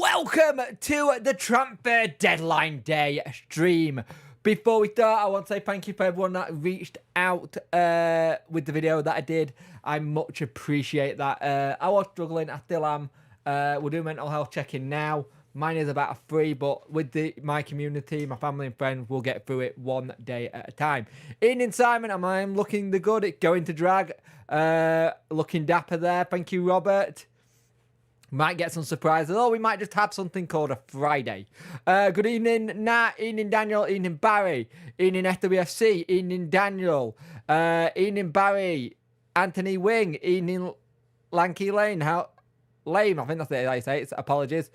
Welcome to the transfer deadline day stream. Before we start, I want to say thank you for everyone that reached out with the video that I did. I much appreciate that. I was struggling, I still am. We're doing mental health check-in now. Mine is about a 3, but with my community, my family and friends, we'll get through it one day at a time. Ian Simon, I'm looking the good. It's going to drag. Looking dapper there. Thank you, Robert. Might get some surprises. Oh, we might just have something called a Friday. Good evening, Nat. Evening, Daniel. Evening, Barry. Evening, SWFC. Evening, Daniel. Evening, Barry. Anthony Wing. Evening, Lanky Lane. Lame, I think that's how you say it. Apologies.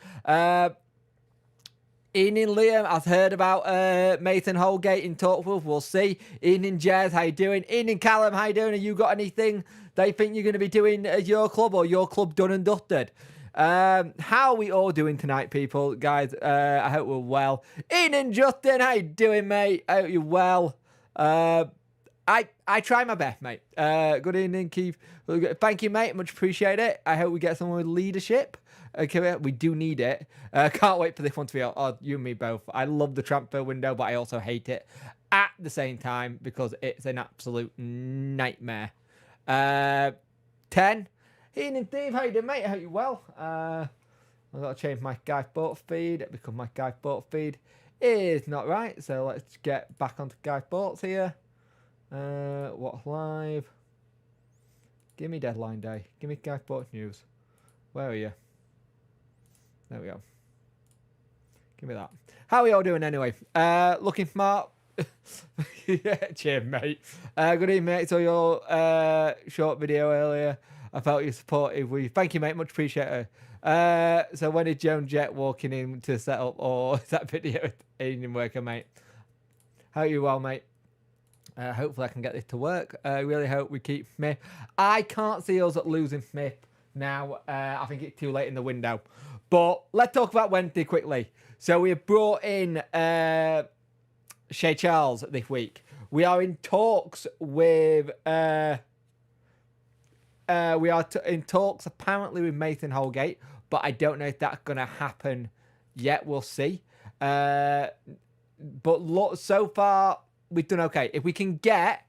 Evening, Liam. I've heard about Mason Holgate in talk with. We'll see. Evening, Jez. How you doing? Evening, Callum. How you doing? Have you got anything that you think you're going to be doing at your club or your club done and dusted? How are we all doing tonight, people? Guys, I hope we're well. Evening, Justin. How you doing, mate? I hope you're well. I try my best, mate. Good evening, Keith. Thank you, mate. Much appreciate it. I hope we get someone with leadership. Okay, we do need it. Can't wait for this one to be out. Oh, you and me both. I love the transfer window, but I also hate it at the same time because it's an absolute nightmare. 10. Evening, Steve. How you doing, mate? I hope you're well. I've got to change my Guy Sports feed because my Guy Sports feed is not right. So let's get back onto Guy Sports here. What's live? Give me deadline day. Give me Guy Sports news. Where are you? There we go. Give me that. How are you all doing anyway? Looking smart. Yeah, cheers, mate. Good evening, mate. So your short video earlier. I felt you supportive. Thank you, mate. Much appreciated. So when is Joan Jett walking in to set up, or is that video evening worker, mate? How are you well, mate? Hopefully I can get this to work. I really hope we keep Smith. I can't see us losing Smith now. I think it's too late in the window. But let's talk about Wednesday quickly. So we have brought in Shay Charles this week. We are in talks with... in talks apparently with Mason Holgate, but I don't know if that's going to happen yet. We'll see. But so far, we've done okay. If we can get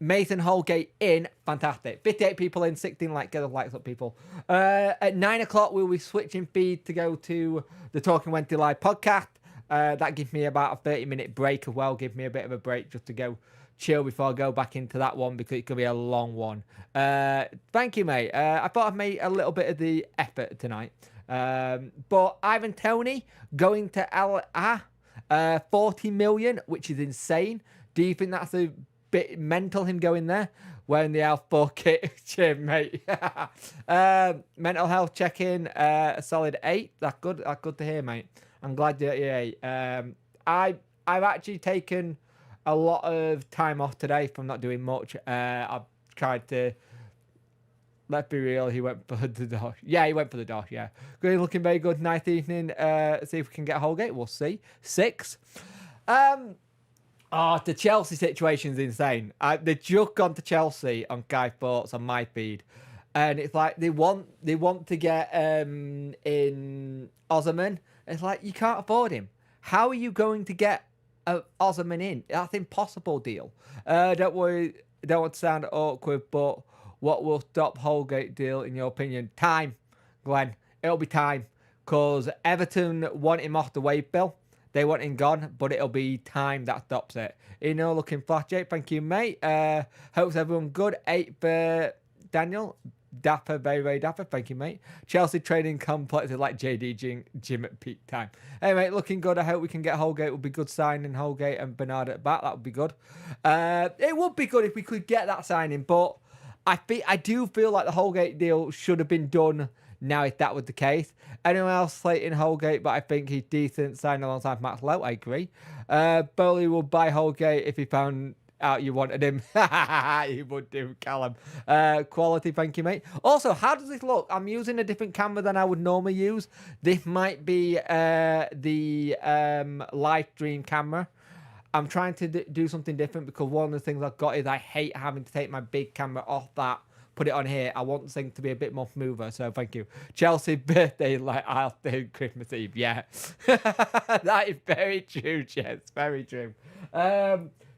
Mason Holgate in, fantastic. 58 people in, 16 likes. Get the likes up, people. At 9 o'clock, we'll be switching feed to go to the Talking Wednesday Live podcast. That gives me about a 30-minute break as well. Give me a bit of a break just to go chill before I go back into that one because it could be a long one. Thank you, mate. I thought I've made a little bit of the effort tonight. But Ivan Toney going to 40 million, which is insane. Do you think that's a bit mental, him going there? Wearing the Alpha kit. Cheers, mate. Mental health check-in, a solid 8. That's good. That's good to hear, mate. I'm glad you're 8. I've actually taken a lot of time off today from not doing much. I've tried to... Let's be real, he went for the Dosh. Yeah, he went for the Dosh, yeah. Good, looking very good. Nice evening. See if we can get Holgate. We'll see. 6. The Chelsea situation's insane. They've just gone to Chelsea on Guy Sports on my feed. And it's like they want to get in Osman. It's like, you can't afford him. How are you going to get Osman in? That's an impossible deal. Don't worry, don't want to sound awkward, but what will stop Holgate deal in your opinion? Time, Glenn. It'll be time. Because Everton want him off the wave bill. They want him gone, but it'll be time that stops it. Looking flash, Jake. Thank you, mate. Hopes everyone good. 8 for Daniel. Dapper, very, very dapper. Thank you, mate. Chelsea training complex is like JD gym at peak time. Anyway, looking good. I hope we can get Holgate. It would be good signing Holgate and Bernard at back. That would be good. It would be good if we could get that signing, but I do feel like the Holgate deal should have been done now if that was the case. Anyone else slating Holgate, but I think he's decent. Signing alongside Max Lowe, I agree. Bowley will buy Holgate if he found out you wanted him. He would do, Callum. Quality, thank you, mate. Also, how does this look? I'm using a different camera than I would normally use. This might be the live stream camera. I'm trying to do something different because one of the things I've got is I hate having to take my big camera off that put it on here. I want things to be a bit more smoother, so thank you. Chelsea birthday, like I'll do Christmas Eve. Yeah, that is very true, Jess. Very true.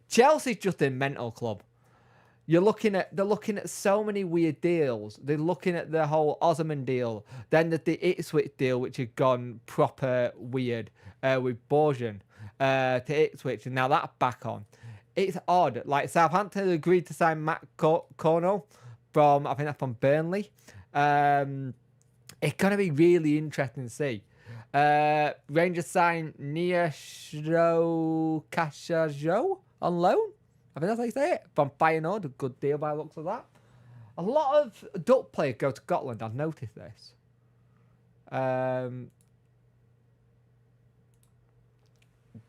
Chelsea's just a mental club. They're looking at so many weird deals. They're looking at the whole Osman deal, then the Ipswich deal, which had gone proper weird with Borjan to Ipswich, and now that's back on. It's odd. Like Southampton agreed to sign Matt Cornell from, I think that's from Burnley. It's gonna be really interesting to see. Rangers signed Neashro Cashajo on loan. I think that's how you say it. From Feyenoord, a good deal by the looks of that. A lot of Dutch players go to Scotland. I've noticed this.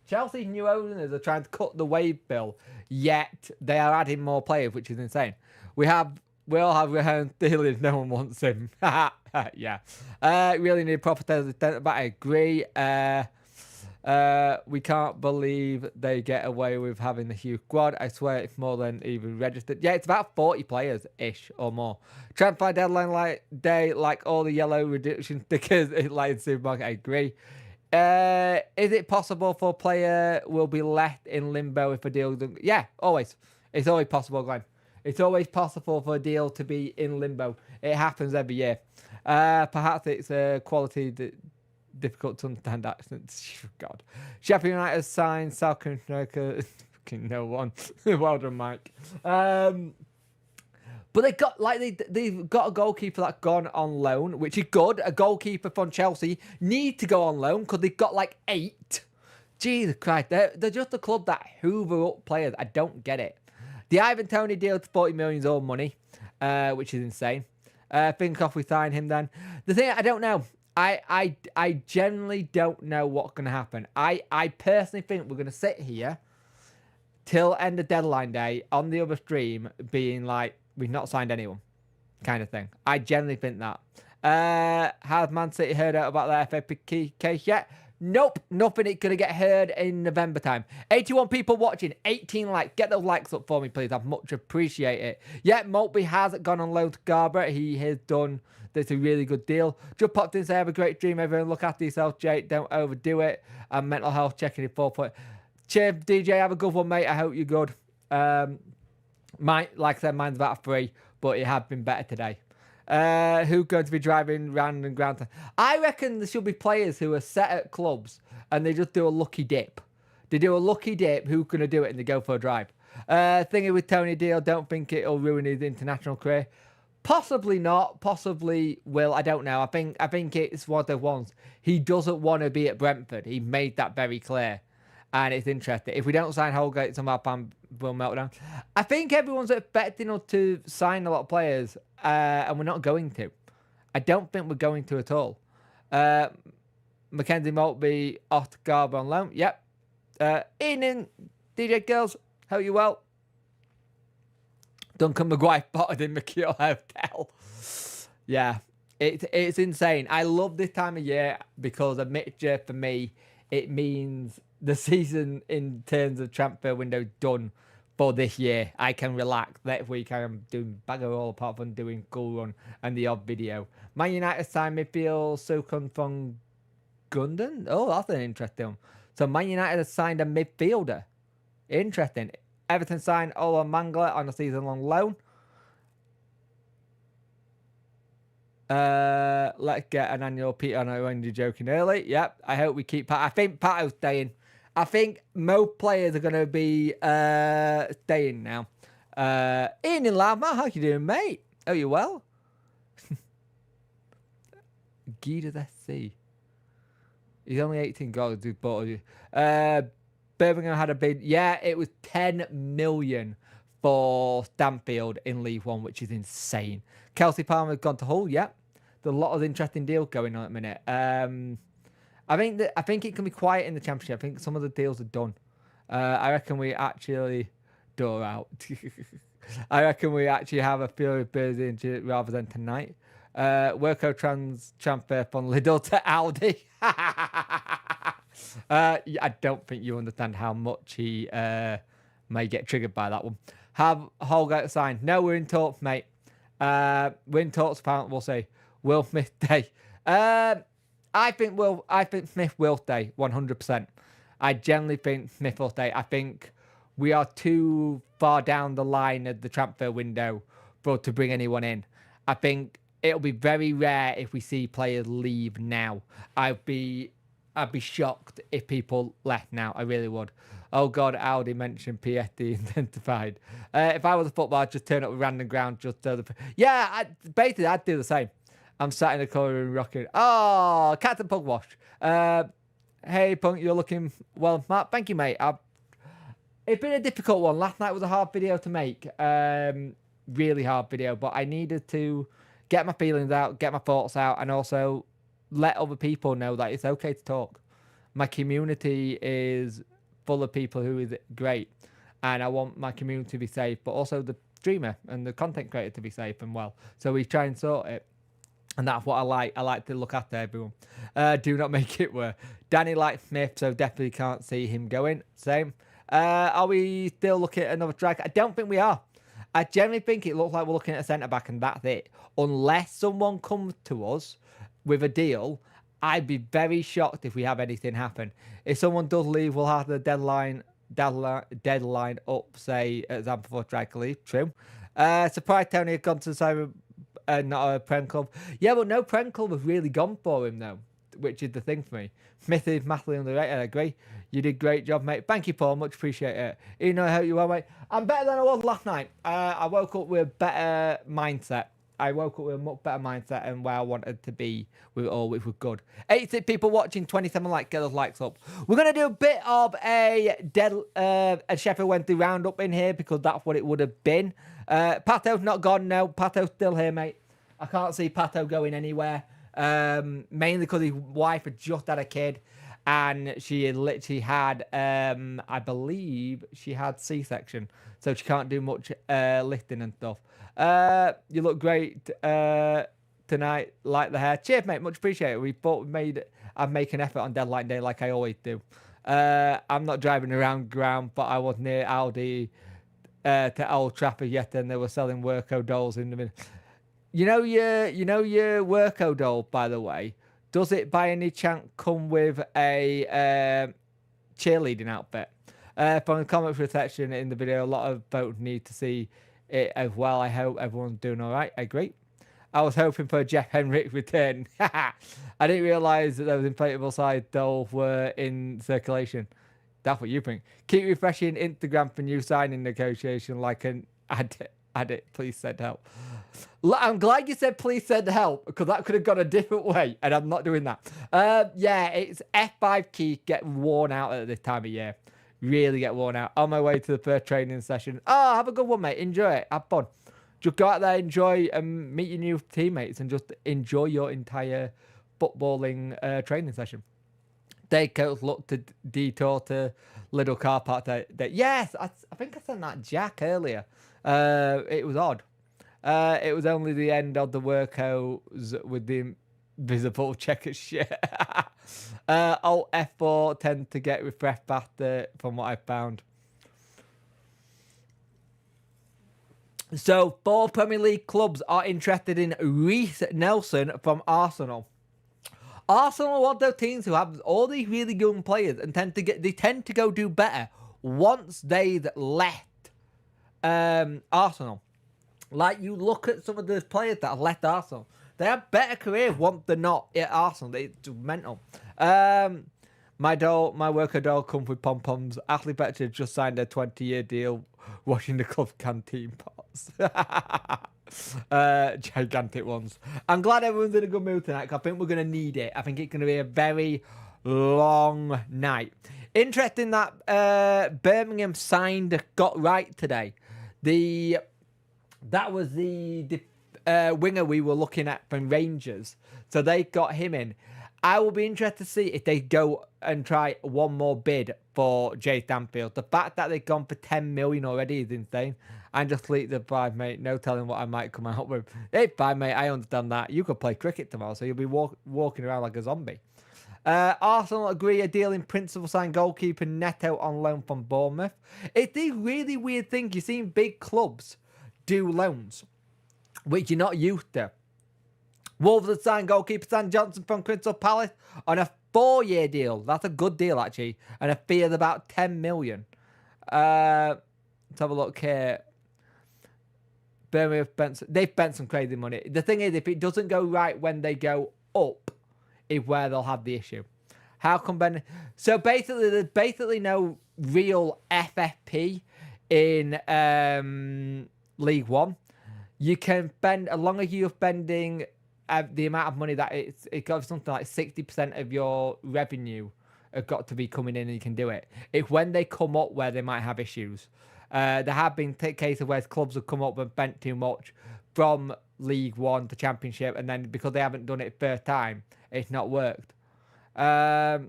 Chelsea's new owners are trying to cut the wage bill, yet they are adding more players, which is insane. We all have Raheem Sterling. No one wants him. Yeah. Really need proper talent, but I agree. We can't believe they get away with having the huge squad. I swear it's more than even registered. Yeah, it's about 40 players-ish or more. Transfer deadline day, like all the yellow reduction stickers like supermarket. I agree. Is it possible for a player will be left in limbo if a deal doesn't... Yeah, always. It's always possible, Glenn. It's always possible for a deal to be in limbo. It happens every year. Perhaps it's a quality that... difficult to understand accents. God. Sheffield United signed South Africa. Fucking no one. Well done, Mike. But they've got a goalkeeper that's gone on loan, which is good. A goalkeeper from Chelsea need to go on loan because they've got like 8. Jesus Christ. They're just a club that hoover up players. I don't get it. The Ivan Toney deal to 40 million is all money, which is insane. Think off we sign him then. The thing, I don't know. I generally don't know what's going to happen. I personally think we're going to sit here till end of deadline day on the other stream being like, we've not signed anyone kind of thing. I generally think that. Has Man City heard out about their FA case yet? Nope, nothing. It's going to get heard in November time. 81 people watching, 18 likes. Get those likes up for me, please. I'd much appreciate it. Yeah, Maltby has gone on loan to Garber. He has done... That's a really good deal. Just popped in and say, have a great dream, everyone. Look after yourself, Jake. Don't overdo it. And mental health checking in 4 point. Cheers, DJ. Have a good one, mate. I hope you're good. Like I said, mine's about 3, but it had been better today. Who's going to be driving round and ground? I reckon there should be players who are set at clubs and they just do a lucky dip. They do a lucky dip. Who's going to do it? And they go for a drive. Thingy with Tony Deal. Don't think it'll ruin his international career. Possibly not. Possibly will. I don't know. I think it's one of the ones. He doesn't want to be at Brentford. He made that very clear. And it's interesting. If we don't sign Holgate, some of our plan will melt down. I think everyone's expecting us to sign a lot of players. And we're not going to. I don't think we're going to at all. Mackenzie Maltby off to Garber on loan. Yep. Evening, DJ Girls. Hope you well. Duncan Maguire spotted in McKeel Hotel. Yeah, it's insane. I love this time of year because a mixture for me, it means the season in terms of transfer window done for this year. I can relax. Next week I am doing bagger all apart from doing Cool Run and the odd video. Man United signed midfield Sukun from Gundan. Oh, that's an interesting one. So Man United has signed a midfielder. Interesting. Everton signed Ola Mangala on a season-long loan. Let's get an annual Peter. I know when you're joking early. Yep. I hope we keep Pat. I think Pato's staying. I think most players are going to be staying now. Ian in Loudmouth, how you doing, mate? Oh, you well? Guidas SC. He's only 18 goals. He's bought you. Birmingham had a bid. Yeah, it was 10 million for Stanfield in League One, which is insane. Kelsey Palmer's gone to Hull. Yeah, there's a lot of interesting deals going on at the minute. I think it can be quiet in the Championship. I think some of the deals are done. I reckon we actually door out. I reckon we actually have a Fury Thursday rather than tonight. Worko transfer from Lidl to Audi. I don't think you understand how much he may get triggered by that one. Have Holgate signed? No, we're in talks, mate. Win talks apparently will say Will Smith Day. I think Smith will stay 100%. I generally think Smith will stay. I think we are too far down the line of the transfer window for to bring anyone in. I think it'll be very rare if we see players leave now. I'd be shocked if people left now. I really would. Oh God, Aldi mentioned PSD intensified. If I was a footballer, I'd just turn up with random ground just so basically I'd do the same. I'm sat in the corner and rocking. Oh, Captain Pugwash. Hey Punk, you're looking well, Matt. Thank you, mate. It's been a difficult one. Last night was a hard video to make. Really hard video, but I needed to get my feelings out, get my thoughts out, and also let other people know that it's okay to talk. My community is full of people who is great, and I want my community to be safe, but also the streamer and the content creator to be safe and well. So we try and sort it, and that's what I like. I like to look after everyone. Do not make it worse. Danny likes Smith, so definitely can't see him going. Same. Are we still looking at another striker? I don't think we are. I generally think it looks like we're looking at a centre-back and that's it. Unless someone comes to us with a deal, I'd be very shocked if we have anything happen. If someone does leave, we'll have the deadline up, say, example for striker leave. True. Surprised Tony had gone to the not a Prem club. Yeah, but no Prem club have really gone for him, though, which is the thing for me. Smith is massively underrated, I agree. You did a great job, mate. Thank you, Paul. Much appreciate it. You know how you are, mate. I'm better than I was last night. I woke up with a better mindset. I woke up with a much better mindset and where I wanted to be with it all, which was good. 86 people watching, 27 likes. Get those likes up. We're going to do a bit of a Sheffield Wednesday roundup in here because that's what it would have been. Pato's not gone, no. Pato's still here, mate. I can't see Pato going anywhere. Mainly because his wife had just had a kid and she had literally had, I believe she had C-section, so she can't do much lifting and stuff. You look great tonight, like the hair. Cheers, mate, much appreciated. We both I'd make an effort on deadline day like I always do. I'm not driving around ground, but I was near Aldi to Old Trafford yet, and they were selling Worko dolls in the middle. You know your Worko doll, by the way, does it by any chance come with a cheerleading outfit? From the comment section in the video, a lot of folks need to see it as well. I hope everyone's doing all right. I agree. I was hoping for a Jeff Henrik return. I didn't realise that those inflatable side dolls were in circulation. That's what you think. Keep refreshing Instagram for new signing negotiation like an addict. Please send help. I'm glad you said please send help because that could have gone a different way and I'm not doing that. Yeah, it's F5 key get worn out at this time of year. Really get worn out. On my way to the first training session. Oh, have a good one, mate. Enjoy it. Have fun. Just go out there, enjoy, and meet your new teammates and just enjoy your entire footballing training session. Day coach looked to detour to little car park there. Yes, I think I sent that Jack earlier. It was odd. It was only the end of the workouts with the invisible checker shit. Alt F4 tend to get refreshed faster from what I found. So 4 Premier League clubs are interested in Reece Nelson from Arsenal. Arsenal are one of those teams who have all these really young players and tend to go do better once they've left Arsenal. Like, you look at some of those players that have left Arsenal. They have better careers once they're not at Arsenal. It's just mental. My worker doll comes with pom-poms. Ashley Betcher just signed a 20-year deal washing the club canteen pots. Gigantic ones. I'm glad everyone's in a good mood tonight because I think we're going to need it. I think it's going to be a very long night. Interesting that Birmingham got right today. That was the winger we were looking at from Rangers. So they got him in. I will be interested to see if they go and try one more bid for Jay Stanfield. The fact that they've gone for 10 million already is insane. And just sleep the 5, mate. No telling what I might come out with. Hey, 5, mate, I understand that. You could play cricket tomorrow, so you'll be walking around like a zombie. Arsenal agree a deal in principle sign goalkeeper Neto on loan from Bournemouth. It's these really weird things. You've seen big clubs do loans. which you're not used to. Wolves have signed goalkeeper Sam Johnson from Crystal Palace on a 4-year deal. That's a good deal, actually. And a fee of about 10 million. Let's have a look here. Birmingham they've spent some crazy money. The thing is, if it doesn't go right when they go up, is where they'll have the issue. How come Ben? So basically, there's basically no real FFP in League One. You can spend, as long as you're spending the amount of money that it got something like 60% of your revenue have got to be coming in, and you can do it. It's when they come up where they might have issues. There have been cases where clubs have come up and spent too much from League One to Championship, and then because they haven't done it first time, it's not worked. I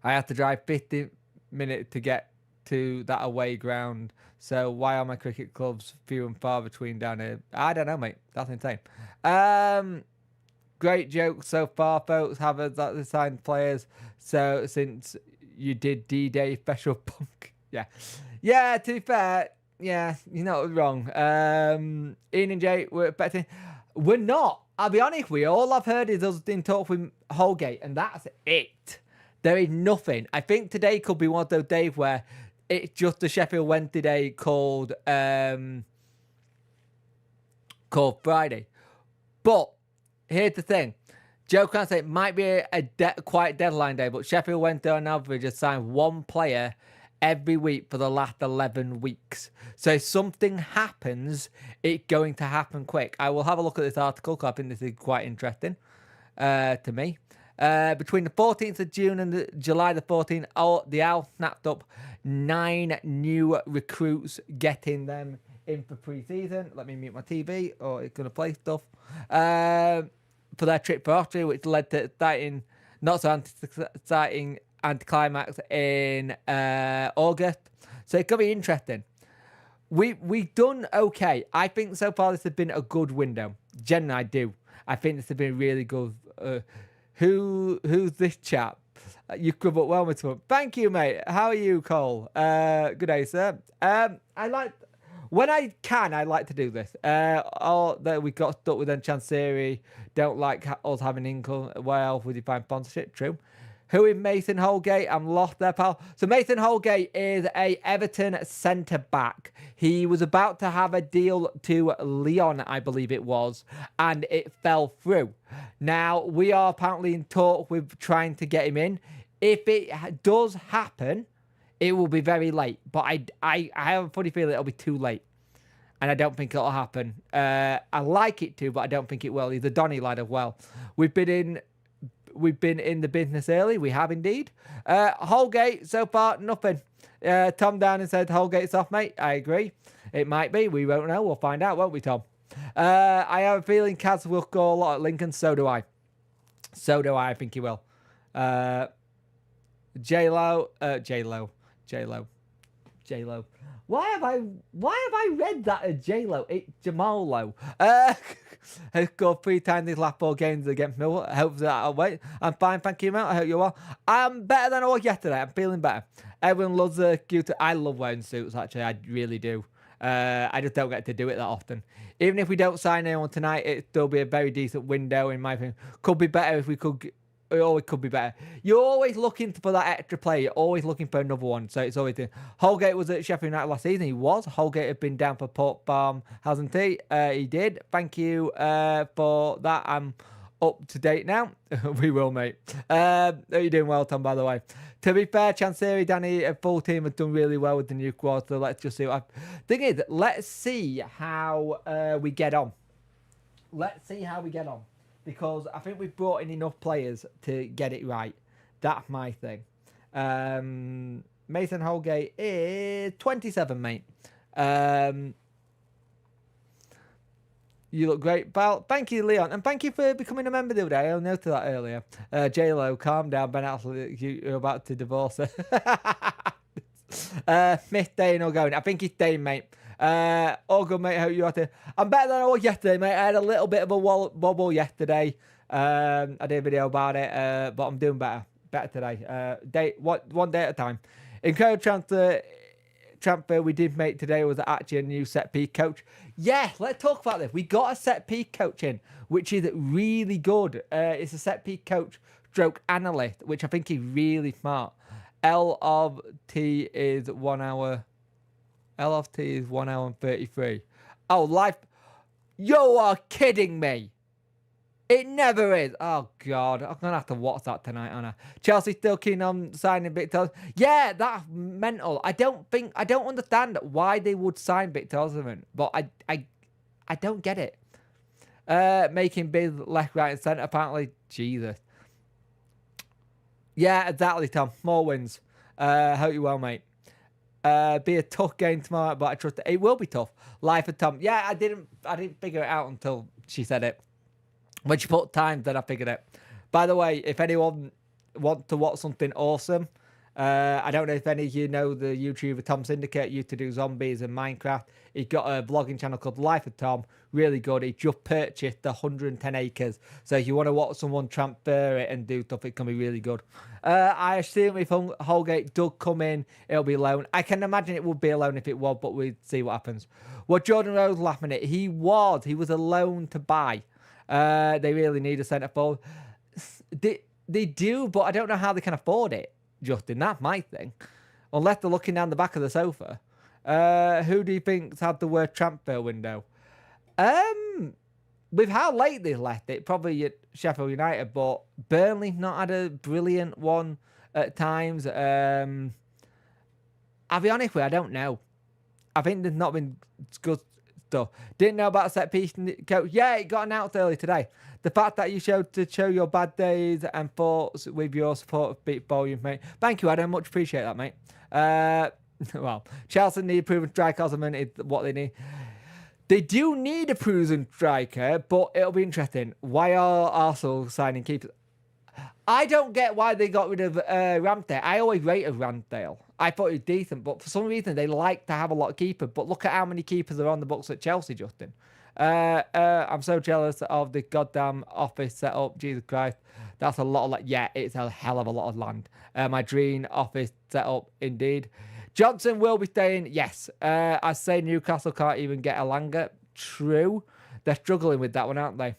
have to drive 50 minutes to get to that away ground. So why are my cricket clubs few and far between down here? I don't know, mate. That's insane. Great joke so far, folks. Have that signed players. So since you did D-Day special punk, yeah. To be fair, yeah, you're not wrong. Ian and Jay, we're expecting. We're not. I'll be honest with you. All I've heard is us in talk with Holgate, and that's it. There is nothing. I think today could be one of those days where it's just a Sheffield Wednesday day called Friday. But here's the thing. Joe can't say it might be a quiet deadline day, but Sheffield Wednesday on average has signed one player every week for the last 11 weeks. So if something happens, it's going to happen quick. I will have a look at this article because I think this is quite interesting to me. Between the 14th of June and July the 14th, the Owl snapped up 9 new recruits, getting them in for pre-season. Let me mute my TV, or it's going to play stuff. For their trip for Austria, which led to not so exciting anticlimax in August. So it could be interesting. We've done okay. I think so far this has been a good window. Generally, I do. I think this has been really good. Who's this chap? You covered up well with him. Thank you, mate. How are you, Cole? Good day, sir. When I can, I like to do this. That we got stuck with Chansiri. Don't like us having income. Where else would you find sponsorship? True. Who is Mason Holgate? I'm lost there, pal. So Mason Holgate is a Everton centre-back. He was about to have a deal to Lyon, I believe it was, and it fell through. Now, we are apparently in talk with trying to get him in. If it does happen, it will be very late. But I have a funny feeling it'll be too late. And I don't think it'll happen. I like it to, but I don't think it will. He's a Donny lad as well. We've been in the business early. We have indeed. Holgate, so far, nothing. Tom Downing said Holgate's off, mate. I agree. It might be. We won't know. We'll find out, won't we, Tom? I have a feeling Kaz will score a lot at Lincoln. So do I. I think he will. J-Lo. Why have I read that as J-Lo? It's Jamal Low. Has scored 3 times these last 4 games against Millwall. I hope that I'll wait. I'm fine, thank you, mate. I hope you're well. I'm better than I was yesterday. I'm feeling better. Everyone loves the cute. I love wearing suits, actually. I really do. I just don't get to do it that often. Even if we don't sign anyone tonight, it'd still be a very decent window, in my opinion. Could be better if we could. It always could be better. You're always looking for that extra player. You're always looking for another one. So it's always... Holgate was at Sheffield United last season. He was. Holgate had been down for Port Farm, hasn't he? He did. Thank you for that. I'm up to date now. We will, mate. You're doing well, Tom, by the way. To be fair, Chansiri, Danny, a full team have done really well with the new squad. So let's just see what... Thing is, let's see how we get on. Because I think we've brought in enough players to get it right. That's my thing. Mason Holgate is 27, mate. You look great, pal. Thank you, Leon. And thank you for becoming a member the other day. I noticed that earlier. J-Lo, calm down. Ben Affleck, you're about to divorce her. Miss Dane or going. I think he's staying, mate. All good, mate. Hope you're out there. I'm better than I was yesterday, mate. I had a little bit of a wobble yesterday. I did a video about it, but I'm doing better today. One day at a time. Encourage transfer we did make today was actually a new set piece coach. Yeah, let's talk about this. We got a set piece coach in, which is really good. It's a set piece coach stroke analyst, which I think is really smart. L of T is 1 hour. L of T is 1 hour and 33. Oh, life. You are kidding me. It never is. Oh, God. I'm going to have to watch that tonight, aren't I? Chelsea still keen on signing Victor. Yeah, that's mental. I don't understand why they would sign Victor Osimhen, but I don't get it. Making bids left, right, and centre, apparently. Jesus. Yeah, exactly, Tom. More wins. Hope you well, mate. Be a tough game tomorrow, but I trust it will be tough. Life of Tom. Yeah, I didn't figure it out until she said it. When she put times, then I figured it. By the way, if anyone wants to watch something awesome, I don't know if any of you know the YouTuber Tom Syndicate used to do zombies and Minecraft. He's got a vlogging channel called Life of Tom. Really good. He just purchased 110 acres. So if you want to watch someone transfer it and do stuff, it can be really good. I assume if Holgate does come in, it'll be alone. I can imagine it would be alone if it was, but we'll see what happens. Well, Jordan Rose laughing at it. He was alone to buy. They really need a centre forward. They do, but I don't know how they can afford it, Justin. That's my thing. Unless they're looking down the back of the sofa. Who do you think's had the worst transfer window? With how late they left it, probably Sheffield United, but Burnley not had a brilliant one at times. I'll be honest with you, I don't know. I think there's not been good stuff. Didn't know about set piece coach. Yeah, it got announced early today. The fact that you showed to show your bad days and thoughts with your support of Beat Volume, mate. Thank you, Adam. Much appreciate that, mate. Well, Chelsea need a proven striker. Osimhen is what they need. They do need a proven striker, but it'll be interesting. Why are Arsenal signing keepers? I don't get why they got rid of Ramsdale. I always rated Ramsdale. I thought he was decent, but for some reason they like to have a lot of keepers. But look at how many keepers are on the books at Chelsea, Justin. I'm so jealous of the goddamn office setup. Jesus Christ. That's a lot of yeah, it's a hell of a lot of land. My dream office setup, indeed. Johnson will be staying. Yes. I say Newcastle can't even get Elanga. True. They're struggling with that one, aren't they?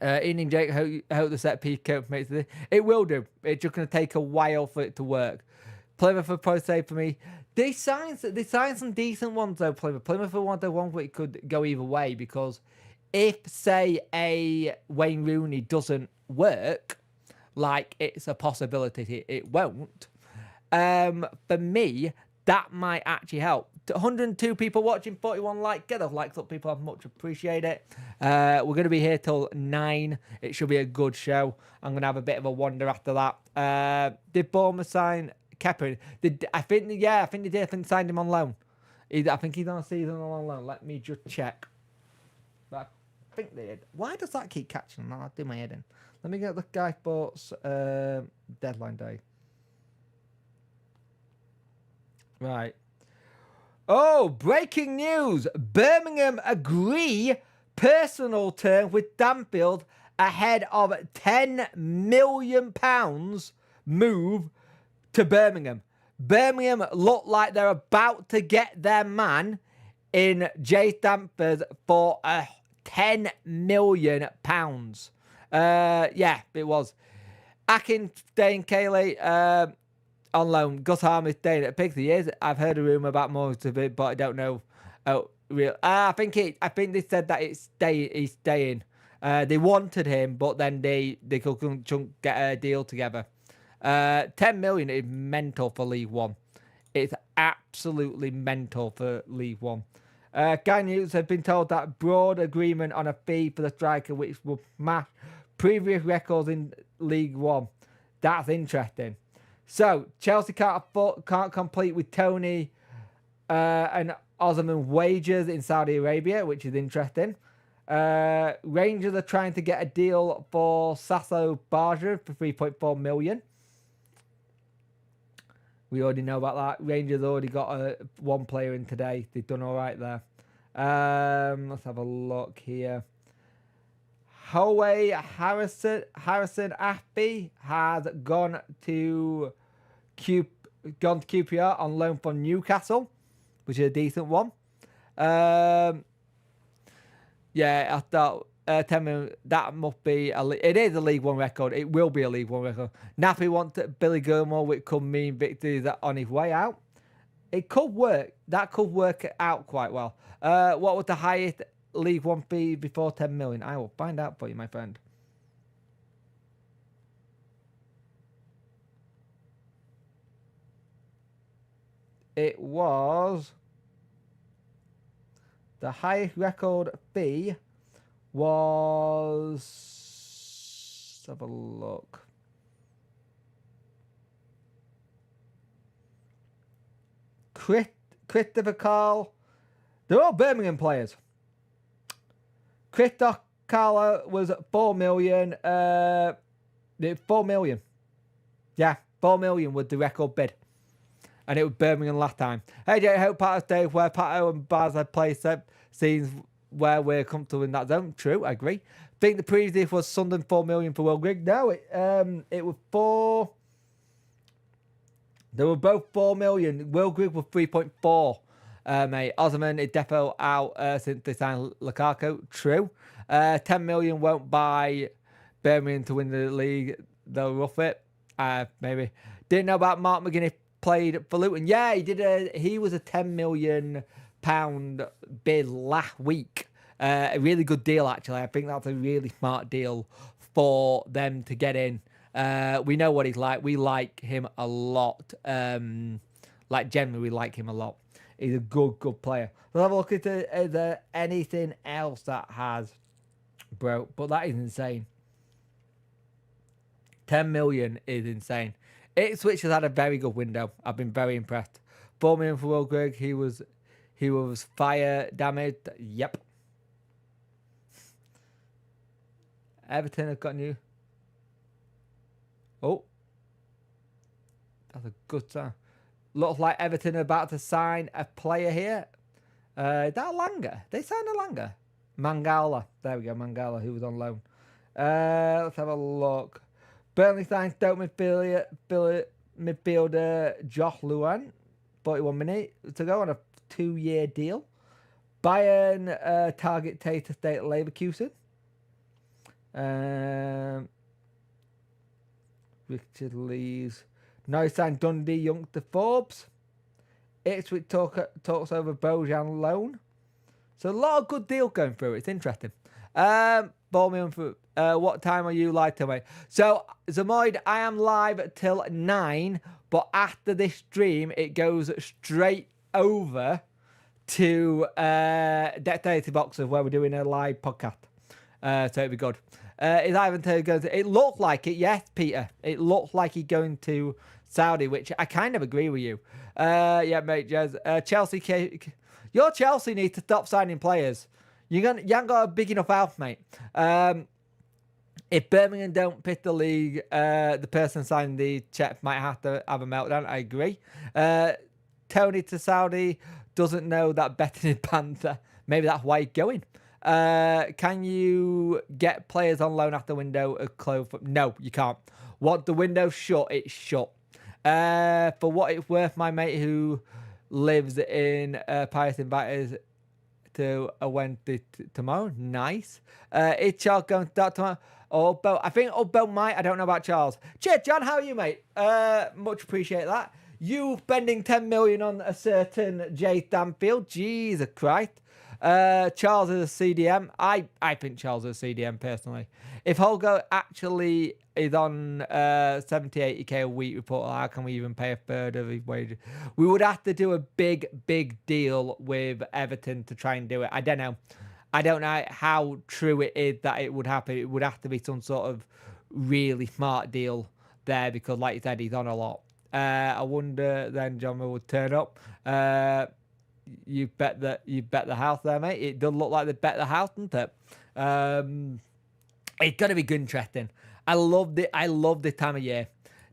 Ian and Jake, I hope the set piece coach makes it. It will do. It's just going to take a while for it to work. Plymouth for pro save for me. They signed some decent ones though. Plymouth for one where it could go either way, because if say a Wayne Rooney doesn't work, like it's a possibility it won't. For me, that might actually help. 102 people watching, 41 likes. Get those likes up, people. I much appreciate it. We're going to be here till 9. It should be a good show. I'm going to have a bit of a wander after that. Did Bournemouth sign Kepa? I think they did. I think they signed him on loan. I think he's on a season on loan. Let me just check. But I think they did. Why does that keep catching them? I'll do my head in. Let me get the Guy Sports deadline day. Right. Oh, breaking news. Birmingham agree personal terms with Danfield ahead of £10 million move to Birmingham. Birmingham look like they're about to get their man in Jay Danford for £10 million. Yeah, it was. Akin staying Cayley. On loan. Gus Harmer staying at Pigs. He is. I've heard a rumour about more of it, but I don't know. Real. I think they said that he's staying. They wanted him, but then they could get a deal together. 10 million is mental for League One. It's absolutely mental for League One. Guy News have been told that broad agreement on a fee for the striker, which will match previous records in League One. That's interesting. So, Chelsea can't complete with Tony and Osimhen wages in Saudi Arabia, which is interesting. Rangers are trying to get a deal for Sasso Barger for 3.4 million. We already know about that. Rangers already got one player in today. They've done all right there. Let's have a look here. Howe Harrison Affy has gone to QPR on loan from Newcastle. which is a decent one. Yeah, I thought 10 million, that must be, it is a League One record. It will be a League One record. Nappy wants Billy Gilmore, which could mean Victor is on his way out. It could work. That could work out quite well. What was the highest League One fee before 10 million? I will find out for you, my friend. It was... The highest record fee was... Let's have a look. Christopher Carl. They're all Birmingham players. Christopher Carl was 4 million. 4 million. Yeah, 4 million was the record bid. And it was Birmingham last time. Hey, Jay, I hope Pato stays where Pato and Baz have played scenes where we're comfortable in that zone. True, I agree. I think the previous was Sunderland 4 million for Will Grigg. No, it was 4. They were both 4 million. Will Grigg was 3.4. Mate, Osman is defo out since they signed Lukaku. True. 10 million won't buy Birmingham to win the league. They'll rough it. Maybe. Didn't know about Mark McGuinness played for Luton. Yeah, he was a £10 million bid last week. A really good deal, actually. I think that's a really smart deal for them to get in. We know what he's like. We like him a lot. Generally, we like him a lot. He's a good player. Let's have a look at is there anything else that has broke. But that is insane. 10 million is insane. Ipswich has had a very good window. I've been very impressed. 4 million for Will Grigg. He was fire damaged. Yep. Everton have got new. Oh. That's a good sign. Looks like Everton are about to sign a player here. Is that Langer? They signed a Langer. Mangala. There we go. Mangala, who was on loan. Let's have a look. Burnley signed Stoke midfielder Josh Luan. 41 minutes to go on a 2-year deal. Bayern target Tater State Leverkusen. Richard Lees. Now he signed Dundee youngster Forbes. Ipswich talks over Bojan loan. So a lot of good deals going through. It's interesting. Ball for what time are you live till, mate? So Zamoid, I am live till 9, but after this stream, it goes straight over to Dexterity Boxers where we're doing a live podcast. So it'll be good. Is Ivan Taylor going to... It looked like it, yes, Peter. It looked like he's going to Saudi, which I kind of agree with you. Yeah, mate, Jez. Chelsea... Your Chelsea needs to stop signing players. You haven't got a big enough house, mate. If Birmingham don't pick the league, the person signing the check might have to have a meltdown. I agree. Tony to Saudi doesn't know that betting is banned. Maybe that's why he's going. Can you get players on loan after window closed? No, you can't. What the window's shut, it's shut. For what it's worth, my mate who lives in Paris invited us to a Wednesday tomorrow. Nice. Is Charles going to start tomorrow? I think Bo might. I don't know about Charles. Cheers, John. How are you, mate? Much appreciate that. You spending 10 million on a certain Jay Stanfield. Jesus Christ. Charles is a CDM. I think Charles is a CDM personally. If Holger actually is on 70, 80k a week report, how can we even pay a third of his wages? We would have to do a big deal with Everton to try and do it. I don't know. I don't know how true it is that it would happen. It would have to be some sort of really smart deal there because, like you said, he's on a lot. I wonder then John would turn up. You bet the house there, mate. It does look like they bet the house, doesn't it? It's gonna be good, interesting. I love this time of year.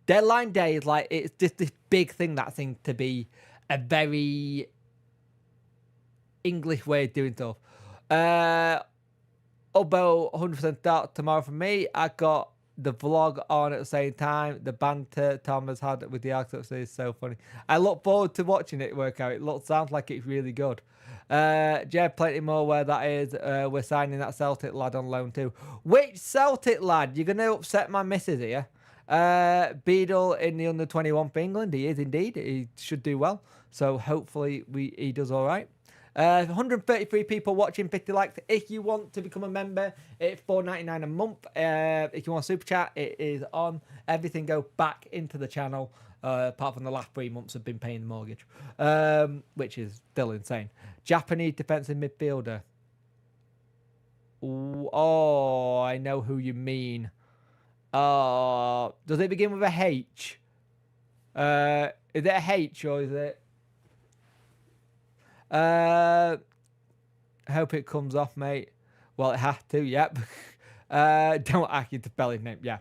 Deadline day is like it's just this big thing that seems to be a very English way of doing stuff. About 100% start tomorrow for me. I got the vlog on at the same time. The banter Tom has had with the Arctics is so funny. I look forward to watching it work out. Sounds like it's really good. Jed, plenty more where that is. We're signing that Celtic lad on loan too. Which Celtic lad? You're going to upset my missus here. Beadle in the under 21 for England. He is indeed. He should do well. So hopefully he does all right. 133 people watching, 50 likes. If you want to become a member, it's $4.99 a month. If you want super chat, it is on. Everything go back into the channel. Apart from the last 3 months have been paying the mortgage, which is still insane. Japanese defensive midfielder. Ooh, oh, I know who you mean. Does it begin with a H? Is it a H or is it? Hope it comes off, mate. Well, it has to, yep. Don't ask you to spell his name, yeah.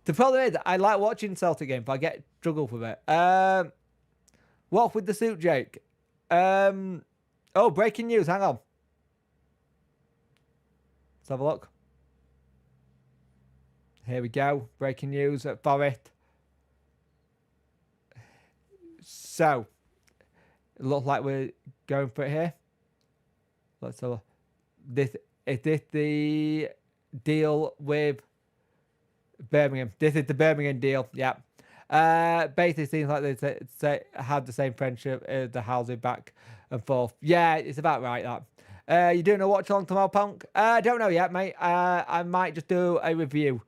The problem is, I like watching Celtic games, but I get struggle with it. What with the suit, Jake? Oh, breaking news, hang on. Let's have a look. Here we go. Breaking news at Forest. So, it looks like we're going for it here. Let's have a is this the deal with Birmingham? This is the Birmingham deal. Yeah. Basically seems like they had the same friendship as the housing back and forth. Yeah, it's about right that. You doing a watch along tomorrow, Punk? I don't know yet, mate. I might just do a review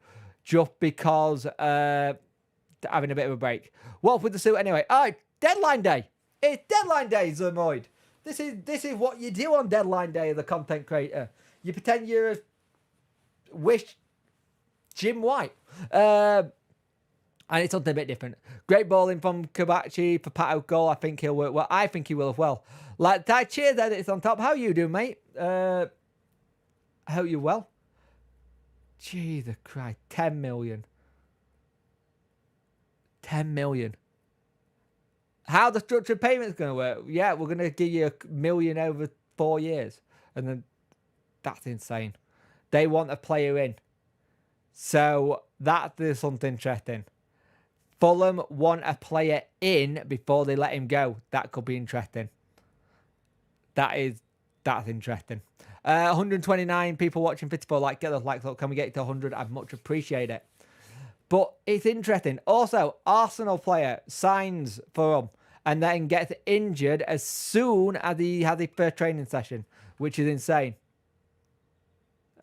just because having a bit of a break. What with the suit anyway? Oh, deadline day. It's deadline day, Zermoid. This is what you do on deadline day as a content creator. You pretend you're a Wish Jim White. And it's something a bit different. Great balling from Kabachi for Pato goal. I think he'll work well. I think he will as well. Like that, cheers, Edits on top. How you doing, mate? I hope you're well. Jesus Christ. 10 million. 10 million. How the structured payment's going to work? Yeah, we're going to give you $1 million over 4 years. And then that's insane. They want a player in. So that is something interesting. Fulham want a player in before they let him go. That could be interesting. That's interesting. 129 people watching, 54 like. Get those likes up. Can we get it to 100? I'd much appreciate it. But it's interesting. Also, Arsenal player signs for him and then gets injured as soon as he has his first training session, which is insane.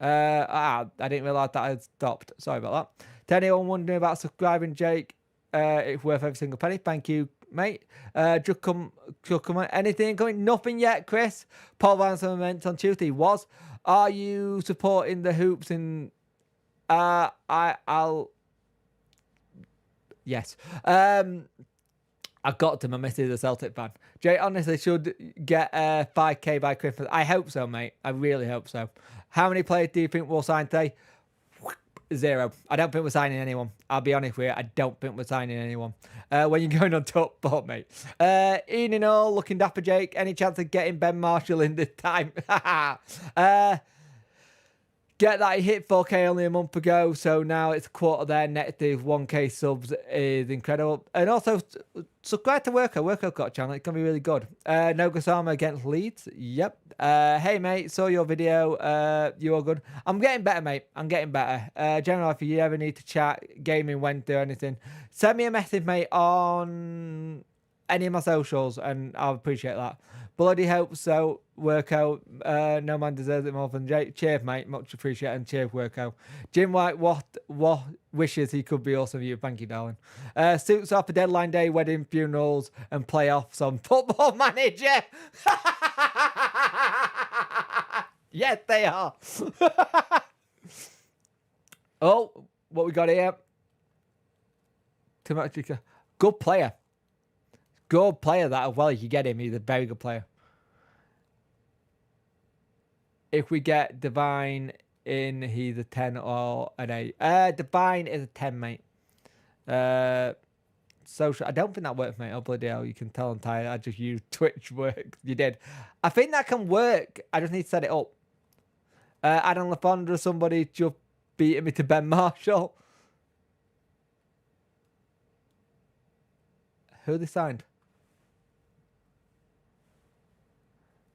I didn't realise that had stopped. Sorry about that. To anyone wondering about subscribing, Jake, it's worth every single penny. Thank you, mate. Just come on. Anything coming? Nothing yet, Chris. Paul Vance event on Tuesday was. Are you supporting the hoops in? I'll. Yes. I've got to. My missus is a Celtic fan. Jay, honestly, should get 5K by Christmas. I hope so, mate. I really hope so. How many players do you think we'll sign today? 0. I don't think we're signing anyone. I'll be honest with you. I don't think we're signing anyone. When you're going on top, but mate. Ian and all, looking dapper, Jake. Any chance of getting Ben Marshall in this time? Get that, he hit 4K only a month ago, so now it's a quarter there. Next is 1K subs is incredible. And also, subscribe to Worko. Worko got a channel. It's going to be really good. No Gasama against Leeds. Yep. Hey, mate, saw your video. You all good? I'm getting better, mate. I'm getting better. General, if you ever need to chat, gaming Wednesday or anything, send me a message, mate, on any of my socials, and I'll appreciate that. Bloody hope so. Worko. No man deserves it more than Jake. Cheers, mate. Much appreciated. And cheers, Worko. Jim White, what wishes he could be awesome for you. Thank you, darling. Suits off for deadline day, wedding, funerals, and playoffs on Football Manager. Yes, they are. Oh, what we got here? Too much. Good player. Good player that as well. You get him. He's a very good player. If we get Divine in, he's a 10 or an 8. Divine is a 10, mate. Social. I don't think that works, mate. Oh, bloody hell. You can tell I'm tired. I just used Twitch work. You did. I think that can work. I just need to set it up. Adam LaFondra, somebody just beating me to Ben Marshall. Who they signed?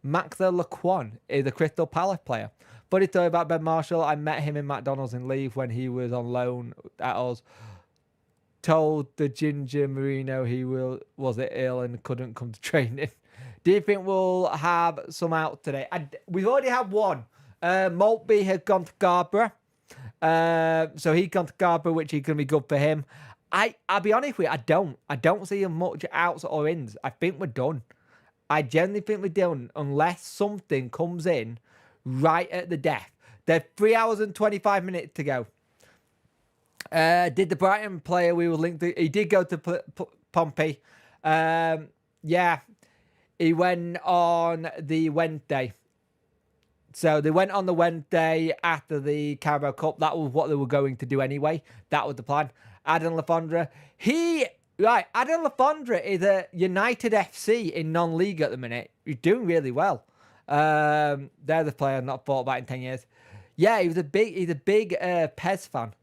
Maxwell Laquan is a Crystal Palace player. Funny story about Ben Marshall. I met him in McDonald's in Leeds when he was on loan at us. Told the Ginger Marino he was ill and couldn't come to training. Do you think we'll have some out today? We've already had one. Maltby had gone to Scarborough. So he's gone to Scarborough, which is going to be good for him. I'll be honest with you, I don't see much outs or ins. I think we're done. I genuinely think we're done unless something comes in right at the death. There's 3 hours and 25 minutes to go. Did the Brighton player we were linked to? He did go to Pompey. Yeah, he went on the Wednesday. So they went on the Wednesday after the Carabao Cup. That was what they were going to do anyway. That was the plan. Adam Lafondra. Adam Lafondra is a United FC in non-league at the minute. He's doing really well. They're the player I've not thought about in 10 years. Yeah, he's a big Pez fan.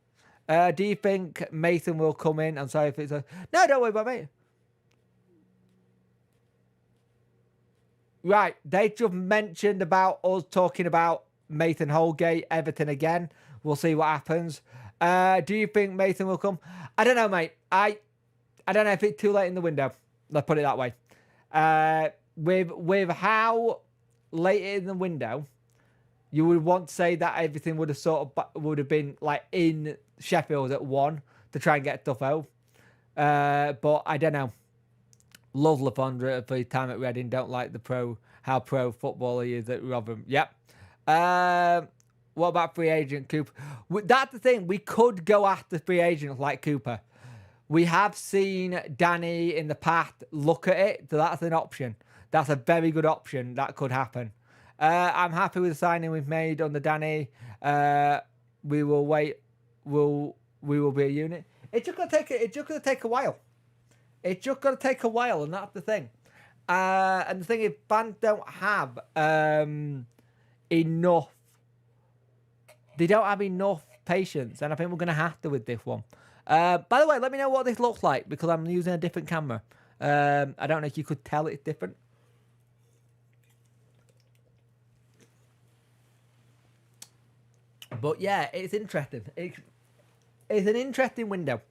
Do you think Mason will come in? I'm sorry if it's no, don't worry about me. Right, they just mentioned about us talking about Mason Holgate, Everton again. We'll see what happens. Do you think Mason will come? I don't know, mate. I don't know if it's too late in the window. Let's put it that way. With how late in the window, you would want to say that everything would have been like in Sheffield at 1 to try and get stuff out. But I don't know. Love Lafondra for his time at Reading. Don't like how pro football he is at Rotherham. Yep. What about free agent Cooper? That's the thing. We could go after free agents like Cooper. We have seen Danny in the past look at it, so that's an option. That's a very good option. That could happen. I'm happy with the signing we've made on the Danny. We will wait. We will be a unit. It's just gonna take a while. It's just gonna take a while, and that's the thing. And the thing is, fans don't have enough. They don't have enough patience, and I think we're gonna have to with this one. By the way, let me know what this looks like because I'm using a different camera. I don't know if you could tell it's different. But yeah, it's interesting. It's an interesting window.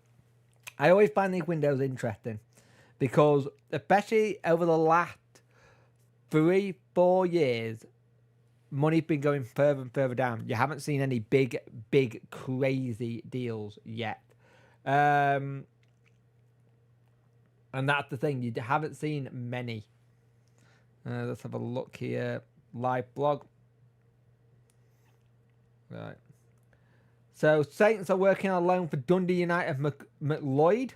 I always find these windows interesting because, especially over the last 3-4 years, money's been going further and further down. You haven't seen any big, crazy deals yet. And that's the thing. You haven't seen many. Let's have a look here. Live blog. Right. So, Saints are working on a loan for Dundee United McLeod.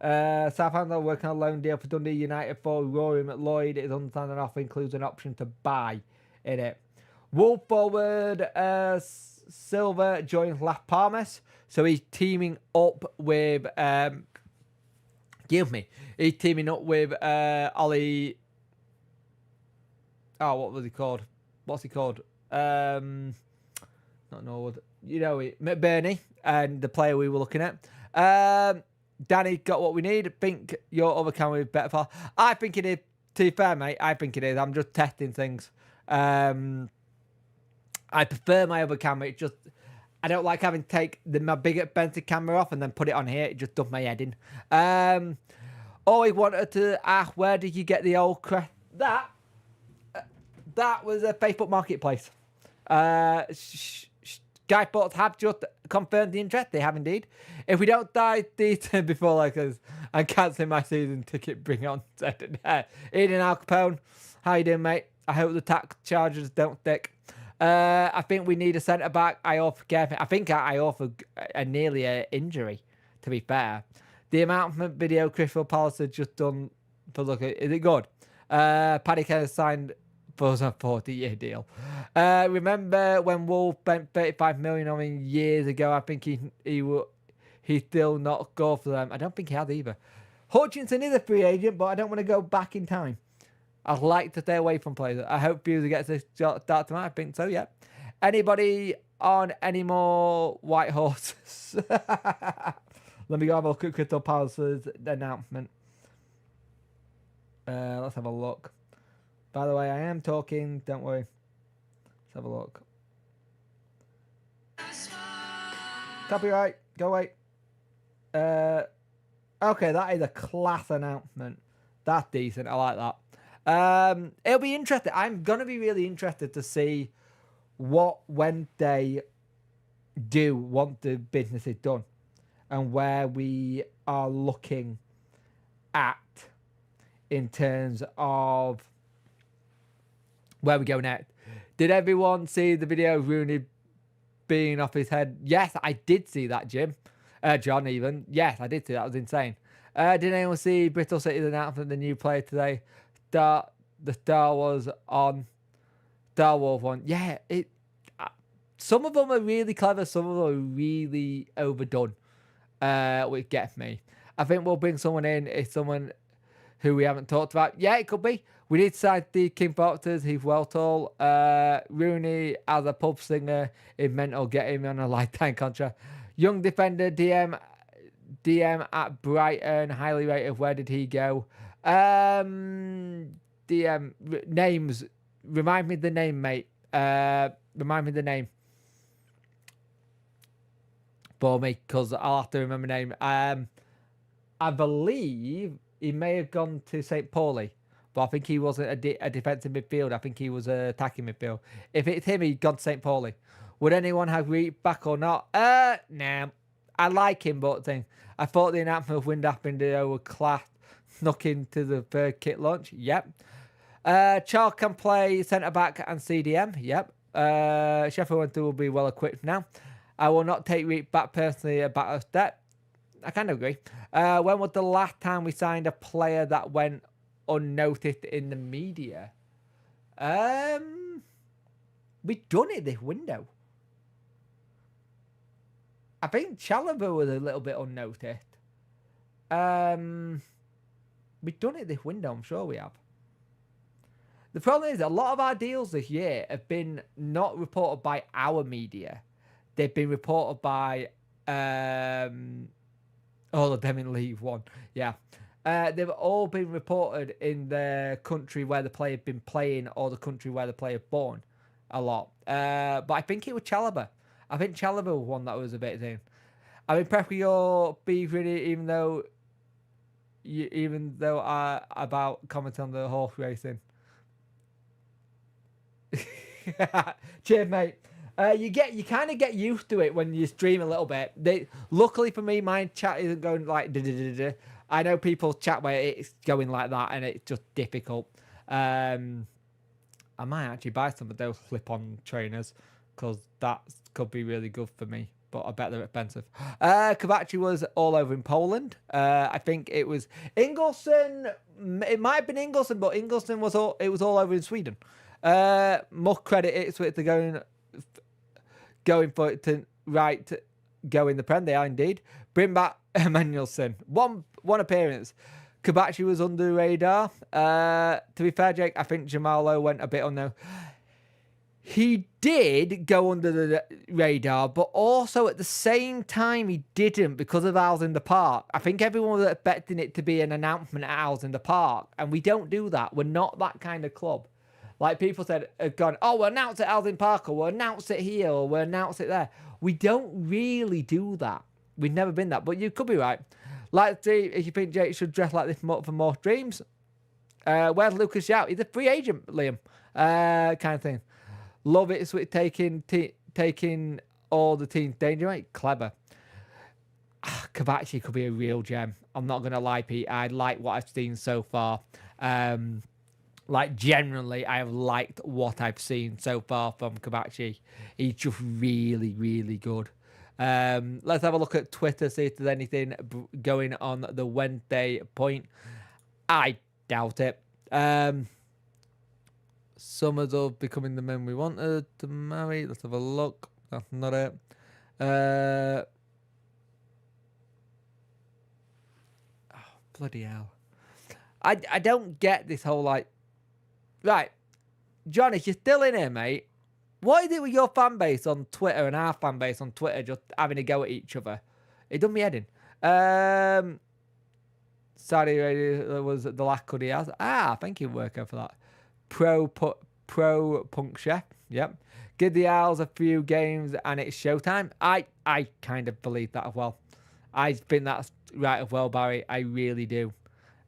Southampton are working on a loan deal for Dundee United for Rory McLeod. It is understanding an offer includes an option to buy in it. Wolf forward Silva joins Las Palmas. So he's teaming up with... He's teaming up with Ollie... Oh, what was he called? What's he called? Not Norwood. You know it. McBurney and the player we were looking at. Danny got what we need. I think your other camera is better for. I think it is. To be fair, mate, I think it is. I'm just testing things. I prefer my other camera. It's just I don't like having to take my big expensive camera off and then put it on here. It just does my head in. Always wanted to ask, where did you get the old crest? That was a Facebook Marketplace. Sky Sports have just confirmed the interest. They have indeed. If we don't die before like us, I'm cancelling my season ticket. Bring on Eden Al Capone. How you doing, mate? I hope the tax charges don't stick. I think we need a centre back. I think I offer nearly an injury. To be fair, the amount of video Crystal Palace has just done for look at is it good? Paddy Kelly signed for a 40-year deal. Remember when Wolves spent 35 million on him years ago? I think he still not go for them. I don't think he has either. Hutchinson is a free agent, but I don't want to go back in time. I'd like to stay away from players. I hope Fuser gets a start tonight. I think so, yeah. Anybody on any more white horses? Let me go have a look at Crystal Palace's announcement. Let's have a look. By the way, I am talking. Don't worry. Let's have a look. Copyright. Go away. Okay, that is a class announcement. That's decent. I like that. It'll be interesting. I'm gonna be really interested to see what when they do want the businesses done and where we are looking at in terms of where we go next. Did everyone see the video of Rooney being off his head? Yes, I did see that, John even. Yes, I did see that. It was insane. Did anyone see Bristol City's announcement the new player today? The Star Wars on Star Wars one. Yeah, some of them are really clever, some of them are really overdone. Which gets me. I think we'll bring someone in. It's someone who we haven't talked about. Yeah, it could be. We need to sign the King Proctors. He's well tall. Rooney as a pub singer is mental. Get him on a lifetime contract. Young defender DM at Brighton, highly rated. Where did he go? DM names. Remind me the name, mate. Remind me the name for me, because I'll have to remember the name. I believe he may have gone to St. Pauli, but I think he wasn't a defensive midfield. I think he was a attacking midfield. If it's him, he'd gone to St. Pauli. Would anyone have Reed back or not? Nah. I like him, but I thought the announcement of Windap in the class snuck into the third kit launch. Yep. Charles can play centre back and CDM. Yep. Sheffield Wednesday will be well equipped now. I will not take Reed back personally about a step. I kind of agree. When was the last time we signed a player that went unnoticed in the media? We've done it this window. I think Chalobah was a little bit unnoticed. We've done it this window, I'm sure we have. The problem is a lot of our deals this year have been not reported by our media. They've been reported by all of them in League One. Yeah. They've all been reported in the country where the player had been playing or the country where the player born a lot. But I think it was Chalobah. I think Chalobah was one that was a bit thing. I mean, prefer your beef really, even though I about commenting on the horse racing. Cheers, mate. You kind of get used to it when you stream a little bit. Luckily for me, my chat isn't going like da-da-da-da. I know people's chat where it's going like that and it's just difficult. I might actually buy some of those slip-on trainers because that could be really good for me, but I bet they're expensive. Kovacic was all over in Poland. I think it was Ingolson. It might have been Ingolson, but Ingolson was all over in Sweden. More credit it's with the going for it to go in the Prem. They are indeed. Bring back Emmanuelson. One appearance. Kovacic was under the radar. To be fair, Jake, I think Jamalo went a bit unknown. He did go under the radar, but also at the same time he didn't because of Owls in the Park. I think everyone was expecting it to be an announcement at Owls in the Park, and we don't do that. We're not that kind of club. Like people said, gone, oh, we'll announce it at Owls in Park, or we'll announce it here, or we'll announce it there. We don't really do that. We've never been that, but you could be right. Like to see if you think Jake should dress like this for more streams. Where's Lucas Shout? He's a free agent, Liam. Kind of thing. Love it. So taking all the team's danger, mate. Clever. Kovacic could be a real gem. I'm not going to lie, Pete. I like what I've seen so far. Like, generally, I have liked what I've seen so far from Kovacic. He's just really, really good. Let's have a look at Twitter, see if there's anything going on the Wednesday point. I doubt it. Summers of becoming the men we wanted to marry. Let's have a look. That's not it. Oh, bloody hell. I don't get this whole, like... Right. John, if you're still in here, mate, what is it with your fan base on Twitter and our fan base on Twitter just having a go at each other? It done me head in. Saudi Arabia was the last cut he has. Thank you, Worker, for that. Pro Punk Chef. Yep. Give the Owls a few games and it's showtime. I kind of believe that as well. I think that's right as well, Barry. I really do.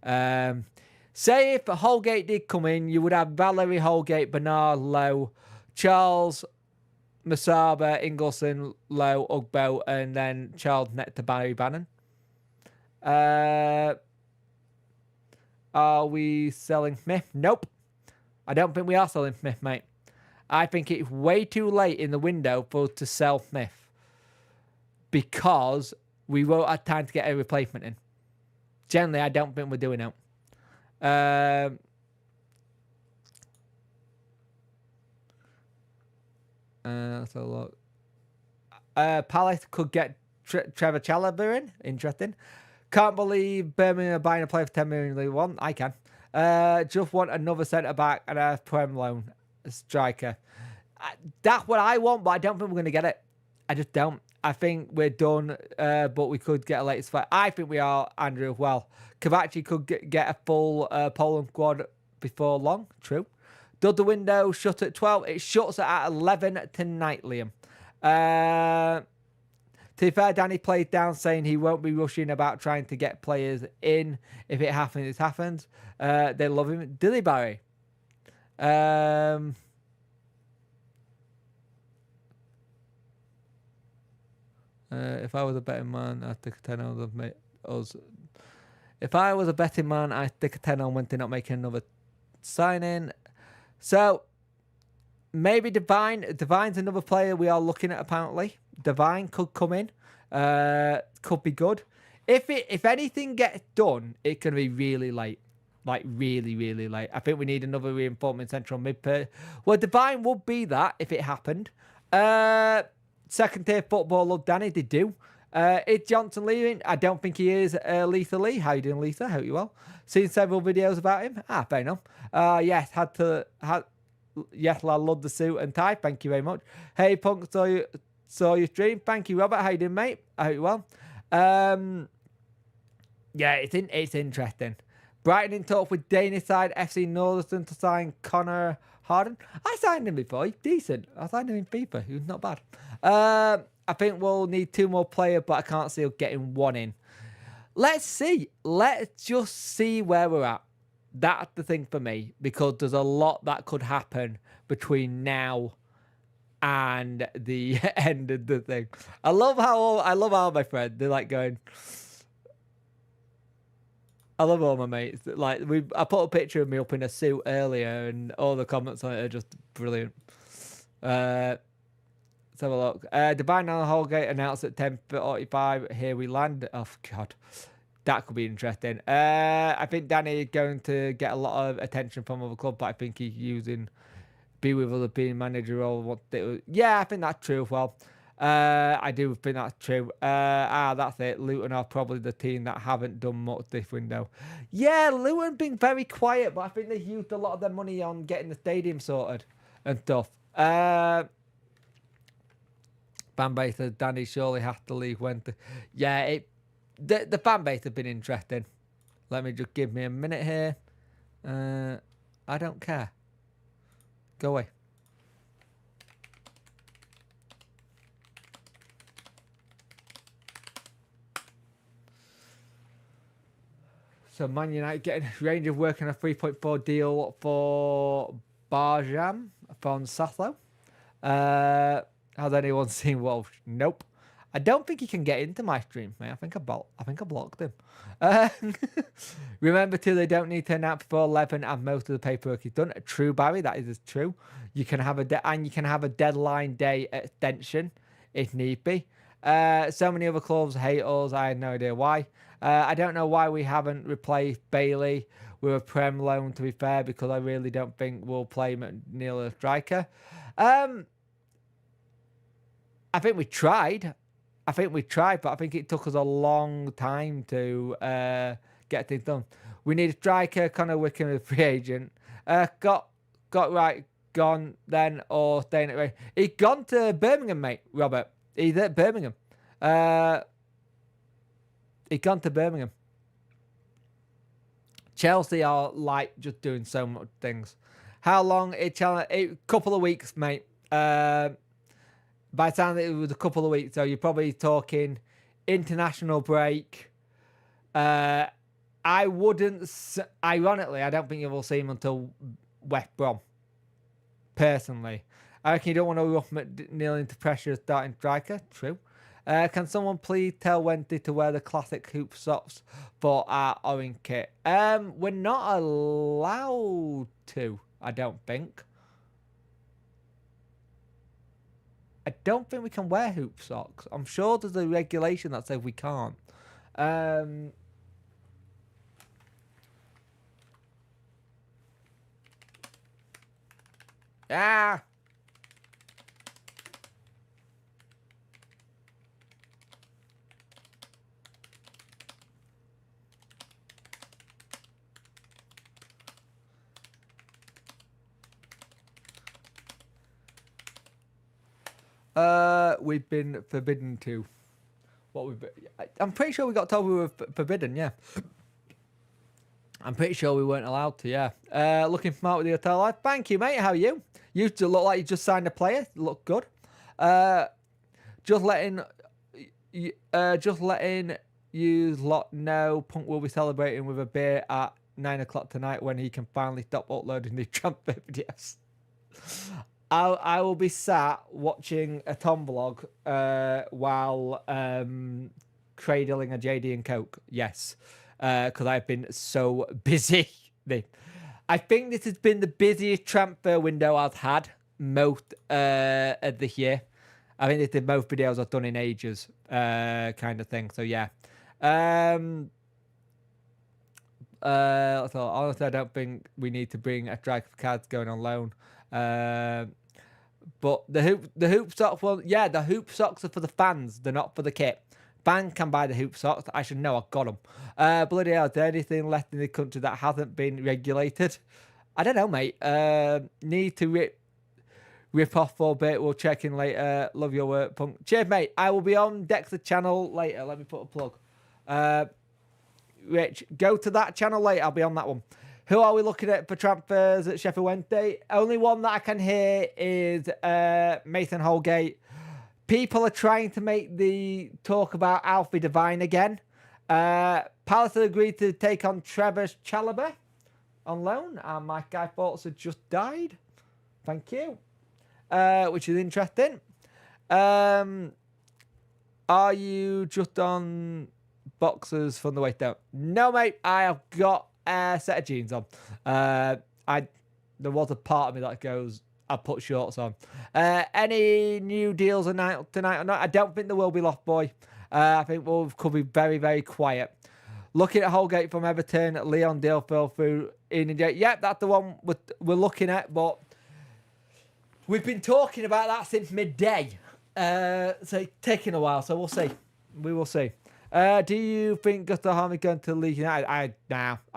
Say if Holgate did come in, you would have Valerie Holgate, Bernard Lowe, Charles Masaba, Ingleson, Lowe, Ugbo, and then Charles Net to Barry Bannon. Are we selling Smith? Nope. I don't think we are selling Smith, mate. I think it's way too late in the window for us to sell Smith because we won't have time to get a replacement in. Generally, I don't think we're doing it. Let's have a look. Palace could get Trevor Chalobah in. Interesting. Can't believe Birmingham are buying a player for 10 million. They want. I can. Just want another centre back and a Prem loan striker. That's what I want, but I don't think we're going to get it. I just don't. I think we're done, but we could get a latest fight. I think we are, Andrew, as well. Kavachi could get a full Poland squad before long. True. Does the window shut at 12? It shuts at 11 tonight, Liam. To be fair, Danny played down saying he won't be rushing about trying to get players in. If it happens, it happens. They love him. Do they, Barry? If I was a betting man, I'd take a 10 on us. If I was a betting man, I'd take a 10 on when they're not making another signing. So, maybe Divine. Divine's another player we are looking at, apparently. Divine could come in. Could be good. If anything gets done, it's going to be really late. Like, really, really late. I think we need another reinforcement central mid pair. Well, Divine would be that if it happened. Second tier football, love Danny. They do. Is Johnson leaving? I don't think he is. Letha Lee. How you doing, Letha? Hope you well. Seen several videos about him. Fair enough. Yes, yes, I love the suit and tie. Thank you very much. Hey, Punk, saw your stream. Thank you, Robert. How you doing, mate? I hope you well. Yeah, it's interesting. Brighton in talk with Danish side FC Northerton to sign Connor Harden. I signed him before. He's decent. I signed him in FIFA. He was not bad. I think we'll need 2 more players, but I can't see us getting 1 in. Let's see. Let's just see where we're at. That's the thing for me, because there's a lot that could happen between now and the end of the thing. I love how my friends, they're like going. I love all my mates. Like I put a picture of me up in a suit earlier, and all the comments on it are just brilliant. Let's have a look. Divine on Holgate announced at 10:45. Here we land. Oh God, that could be interesting. I think Danny is going to get a lot of attention from other clubs, but I think he's using be with other being manager or yeah, I think that's true as well. I do think that's true. That's it. Luton are probably the team that haven't done much this window. Yeah, Luton been very quiet, but I think they've used a lot of their money on getting the stadium sorted and stuff. Fan base says Danny surely has to leave when yeah, the fan base have been interesting. Let me just give me a minute here. I don't care. Go away. So Man United getting Rangers working a 3.4 deal for Barjam from Sathlow. Has anyone seen Walsh? Nope. I don't think he can get into my stream, mate. I think I blocked him. Remember too, they don't need to announce before 11, and most of the paperwork is done. True, Barry. That is true. You can have a deadline day extension if need be. So many other clubs hate us. I have no idea why. I don't know why we haven't replaced Bailey with a Prem loan, to be fair, because I really don't think we'll play McNeil as striker. I think we tried. But I think it took us a long time to get things done. We need a striker, Connor Wickham, a free agent. Got right, gone then, or staying at Ray. He's gone to Birmingham, mate, Robert. He's at Birmingham. He's gone to Birmingham. Chelsea are like just doing so much things. How long it challenge? A couple of weeks, mate. By the time it was a couple of weeks, so you're probably talking international break. I wouldn't. Ironically, I don't think you will see him until West Brom. Personally, I reckon you don't want to rough McNeil into pressure as starting striker. True. Can someone please tell Wednesday to wear the classic hoop socks for our orange kit? We're not allowed to. I don't think. I don't think we can wear hoop socks. I'm sure there's a regulation that says we can't. Ah. We've been forbidden to. I'm pretty sure we got told we were forbidden, yeah. I'm pretty sure we weren't allowed to, yeah. Looking smart with the hotel life. Thank you, mate. How are you? You look like you just signed a player. Look good. Just letting you lot know Punk will be celebrating with a beer at 9 o'clock tonight when he can finally stop uploading the transfer videos. I will be sat watching a Tom vlog while cradling a JD and Coke. Yes, because I've been so busy. I think this has been the busiest transfer window I've had most of the year. I think it's the most videos I've done in ages, kind of thing. So yeah. So honestly, I don't think we need to bring a striker for cards going on loan. But the hoop socks, well, yeah, the hoop socks are for the fans. They're not for the kit. Fan can buy the hoop socks. I should know. I've got them. Bloody hell, is there anything left in the country that hasn't been regulated? I don't know, mate. Need to rip off for a bit. We'll check in later. Love your work, Punk. Cheers, mate. I will be on Dexter channel later. Let me put a plug. Rich, go to that channel later. I'll be on that one. Who are we looking at for transfers at Sheffield Wednesday? Only one that I can hear is Mason Holgate. People are trying to make the talk about Alfie Devine again. Palace agreed to take on Trevor Chalobah on loan. And my guy thoughts had just died. Thank you. Which is interesting. Are you just on boxers from the waist down? No, mate. I have got a set of jeans on. There was a part of me that goes, I'll put shorts on. Any new deals tonight or not? I don't think there will be, Loft Boy. I think we could be very, very quiet. Looking at Holgate from Everton, Leon Dale fell through in India. Yep, that's the one we're looking at, but we've been talking about that since midday. So it's taking a while, so we'll see. We will see. Do you think Gustav Harm is going to Leeds United? I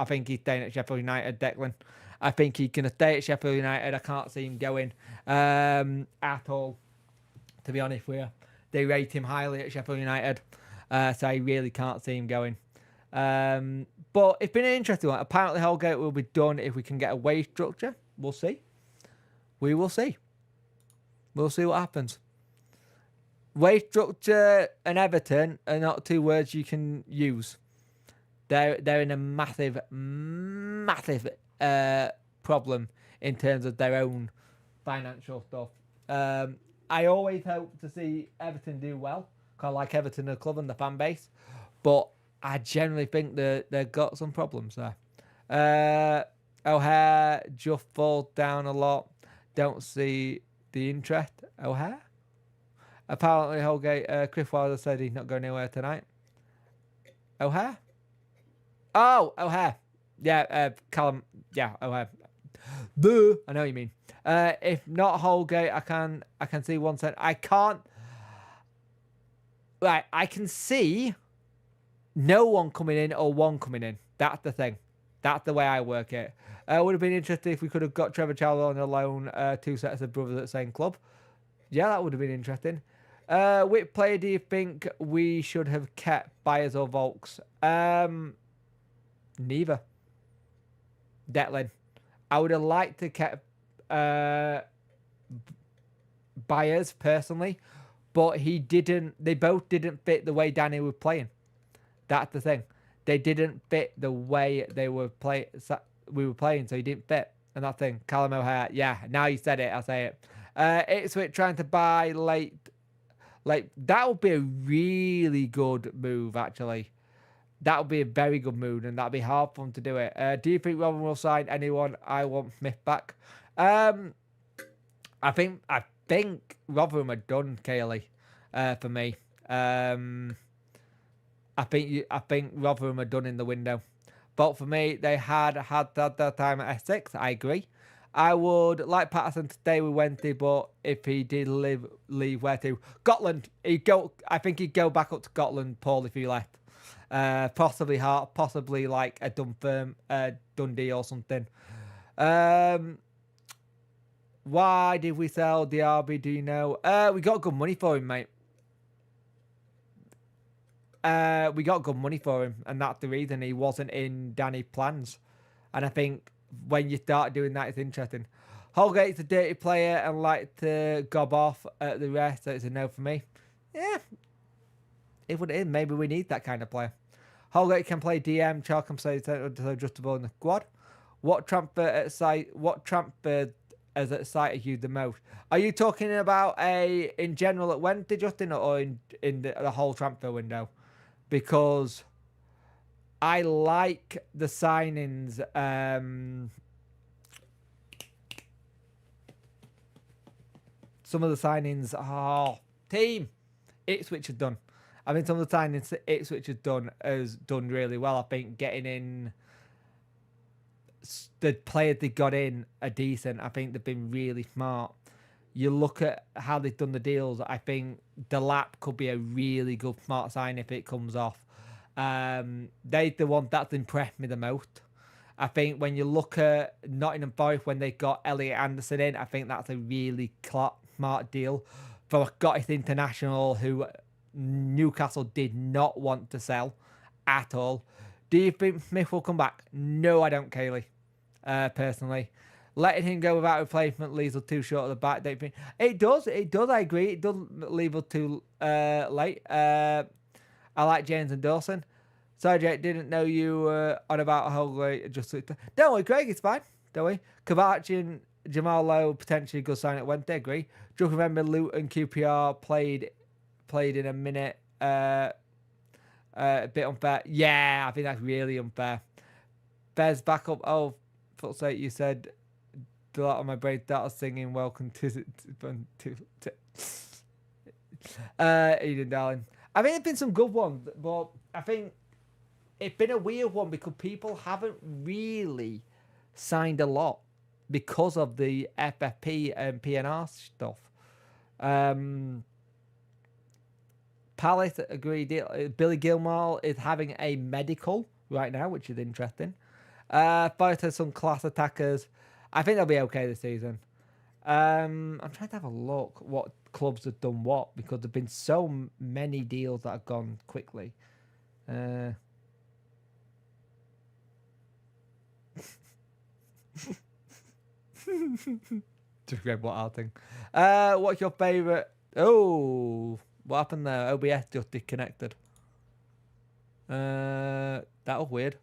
think he's staying at Sheffield United, Declan. I think he's going to stay at Sheffield United. I can't see him going at all, to be honest with you. They rate him highly at Sheffield United, so I really can't see him going. But it's been an interesting one. Apparently Holgate will be done if we can get a wage structure. We'll see. We will see. We'll see what happens. Wage structure and Everton are not two words you can use. They're in a massive problem in terms of their own financial stuff. I always hope to see Everton do well, because I like Everton the club and the fan base, but I generally think they've got some problems there. O'Hare just falls down a lot. Don't see the interest. O'Hare? Apparently, Holgate, Chris Wilder said he's not going anywhere tonight. O'Hare? Oh, O'Hare. Yeah, Callum. Yeah, O'Hare. Boo. I know what you mean. If not Holgate, I can see 1 cent. I can't. Right, I can see no one coming in or one coming in. That's the thing. That's the way I work it. Would have been interesting if we could have got Trevor Chalobah on a loan, 2 sets of brothers at the same club. Yeah, that would have been interesting. Which player do you think we should have kept, Byers or Volks? Neither. Declan. I would have liked to kept Byers personally, but he didn't. They both didn't fit the way Danny was playing. That's the thing. They didn't fit the way they were playing. We were playing, so he didn't fit. And that thing, Callum O'Hare. Yeah, now you said it, I'll say it. Ipswich trying to buy late. Like, that would be a really good move, actually. That would be a very good move, and that'd be hard for them to do it. Do you think Robin will sign anyone? I want Smith back. I think Rotherham are done, Kaylee. For me. I think Rotherham are done in the window. But for me, they had their time at Essex. I agree. I would like Patterson to stay with Wednesday, but if he did leave where to? Scotland. I think he'd go back up to Scotland, Paul, if he left. Possibly Hart, possibly like a Dundee or something. Why did we sell Diaby? Do you know? We got good money for him, mate. We got good money for him, and that's the reason he wasn't in Danny's plans. And I think when you start doing that, it's interesting. Holgate's a dirty player and like to gob off at the rest, so it's a no for me. Yeah, it would in. Maybe we need that kind of player. Holgate can play DM. Charles can play adjustable in the squad. What transfer as at site are you the most? Are you talking about in general at Wednesday, Justin, or in the whole transfer window? Because I like the signings. Some of the signings. Team Ipswich have done. I mean, some of the signings Ipswich has done really well. I think getting in the players they got in are decent. I think they've been really smart. You look at how they've done the deals. I think Delap could be a really good smart sign if it comes off. They're the one that's impressed me the most. I think when you look at Nottingham Forest when they got Elliot Anderson in, I think that's a really smart deal for a Scottish international who Newcastle did not want to sell at all. Do you think Smith will come back? No, I don't, Kaylee. Personally. Letting him go without replacement leaves us too short of the back. Don't you think? It does. I agree. It does leave us too late. I like James and Dawson. Sorry, Jake, didn't know you were on about a whole way. Don't worry, Craig, it's fine. Don't worry. Kovacic and Jamal Lowe potentially good sign at Wednesday. Agree. Do you remember Luton QPR played in a minute? A bit unfair. Yeah, I think that's really unfair. Bez back up. Oh, for sake, you said a lot of my brain started singing welcome to Eden Darling. I mean, there's been some good ones, but I think it's been a weird one because people haven't really signed a lot because of the FFP and PNR stuff. Palace agreed. Billy Gilmore is having a medical right now, which is interesting. Both have some class attackers. I think they'll be okay this season. I'm trying to have a look what clubs have done what because there've been so many deals that have gone quickly. Just read what I'll think. What's your favourite? Oh, what happened there? OBS just disconnected. That was weird.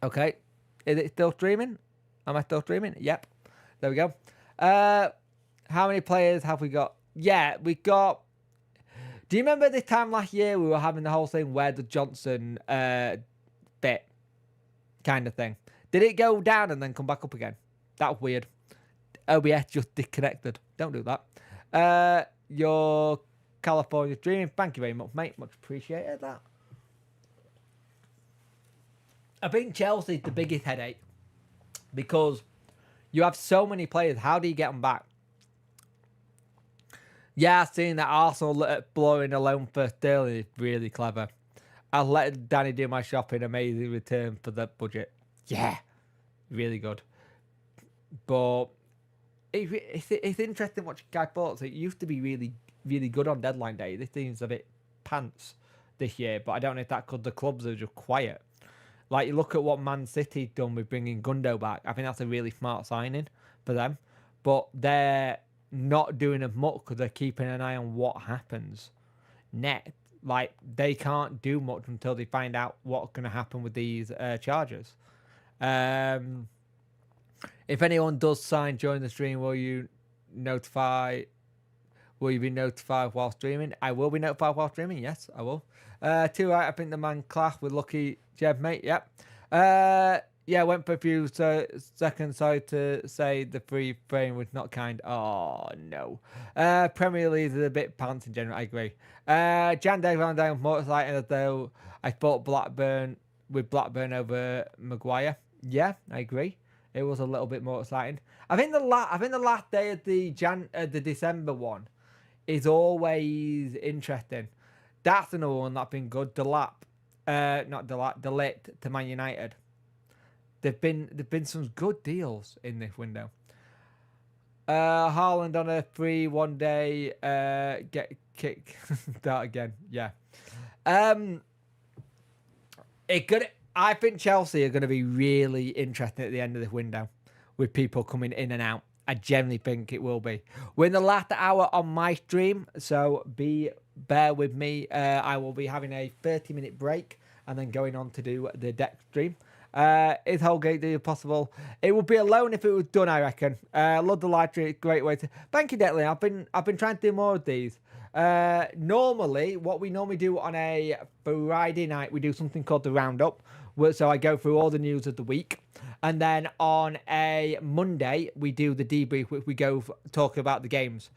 Okay. Is it still streaming? Am I still streaming? Yep. There we go. How many players have we got? Yeah, we got... Do you remember this time last year we were having the whole thing where the Johnson bit kind of thing? Did it go down and then come back up again? That was weird. OBS just disconnected. Don't do that. Your California dream. Thank you very much, mate. Much appreciated that. I think Chelsea's the biggest headache because you have so many players. How do you get them back? Yeah, seeing that Arsenal blowing a loan for Sterling is really clever. I'll let Danny do my shopping. Amazing return for the budget. Yeah, really good. But it's interesting watching Guy Fawkes. It used to be really, really good on deadline day. This seems a bit pants this year, but I don't know if that's because the clubs are just quiet. Like, you look at what Man City done with bringing Gundo back. I think that's a really smart signing for them. But they're not doing as much because they're keeping an eye on what happens next. Like, they can't do much until they find out what's going to happen with these charges. If anyone does sign during the stream, will you be notified while streaming? I will be notified while streaming. Yes, I will. Too right. I think the man class with Lucky Jeb, mate. Yep. Yeah, went for a few seconds. Sorry to say the free frame was not kind. Oh, no. Premier League is a bit pants in general. I agree. Jan Day ran down motorcycle, though I thought Blackburn over Maguire. Yeah, I agree. It was a little bit more exciting. I think the last day of the December one is always interesting. That's another one that's been good. Delap to Man United. There've been some good deals in this window. Haaland on a free one day. Get kicked that again. Yeah. I think Chelsea are going to be really interesting at the end of this window with people coming in and out. I generally think it will be. We're in the last hour on my stream, so bear with me. I will be having a 30-minute break and then going on to do the deck stream. Is Holgate do possible? It would be alone if it was done, I reckon. Love the live stream. Great way to. Thank you, Declan. I've been trying to do more of these. Normally, what we normally do on a Friday night, we do something called the Roundup. So I go through all the news of the week. And then on a Monday, we do the debrief, which we go talk about the games.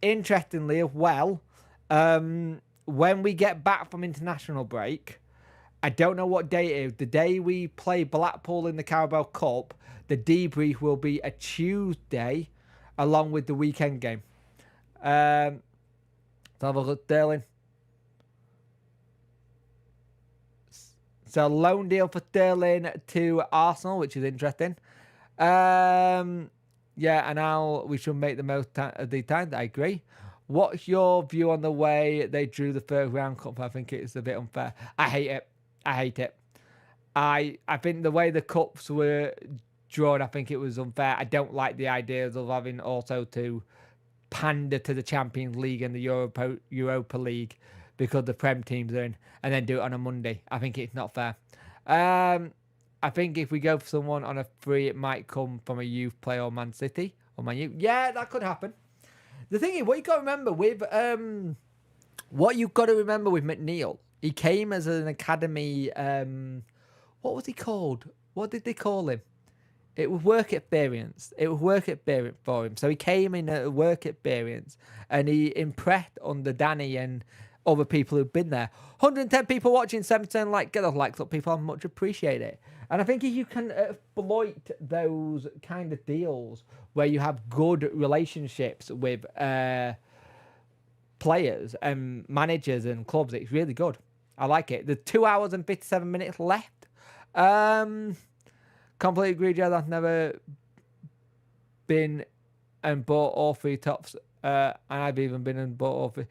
Interestingly, as well, when we get back from international break, I don't know what day it is. The day we play Blackpool in the Carabao Cup, the debrief will be a Tuesday along with the weekend game. Let's have a look, Sterling. So, loan deal for Sterling to Arsenal, which is interesting. Yeah, and now we should make the most of the time. I agree. What's your view on the way they drew the third round cup? I think it's a bit unfair. I hate it. I think the way the cups were drawn, I think it was unfair. I don't like the ideas of having also to pander to the Champions League and the Europa League because the Prem teams are in, and then do it on a Monday. I think it's not fair. I think if we go for someone on a free, it might come from a youth player or Man City or Man U. Yeah, that could happen. The thing is, what you've got to remember with McNeil, he came as an academy. What was he called? What did they call him? It was work experience. For him. So he came in at work experience and he impressed under Danny and other people who've been there. 110 people watching, 7% like. Get those likes up, people. I much appreciate it. And I think if you can exploit those kind of deals where you have good relationships with players and managers and clubs, it's really good. I like it. There's 2 hours and 57 minutes left. Completely agree, Joe. I've never been and bought all three tops. And I've even been and bought all three.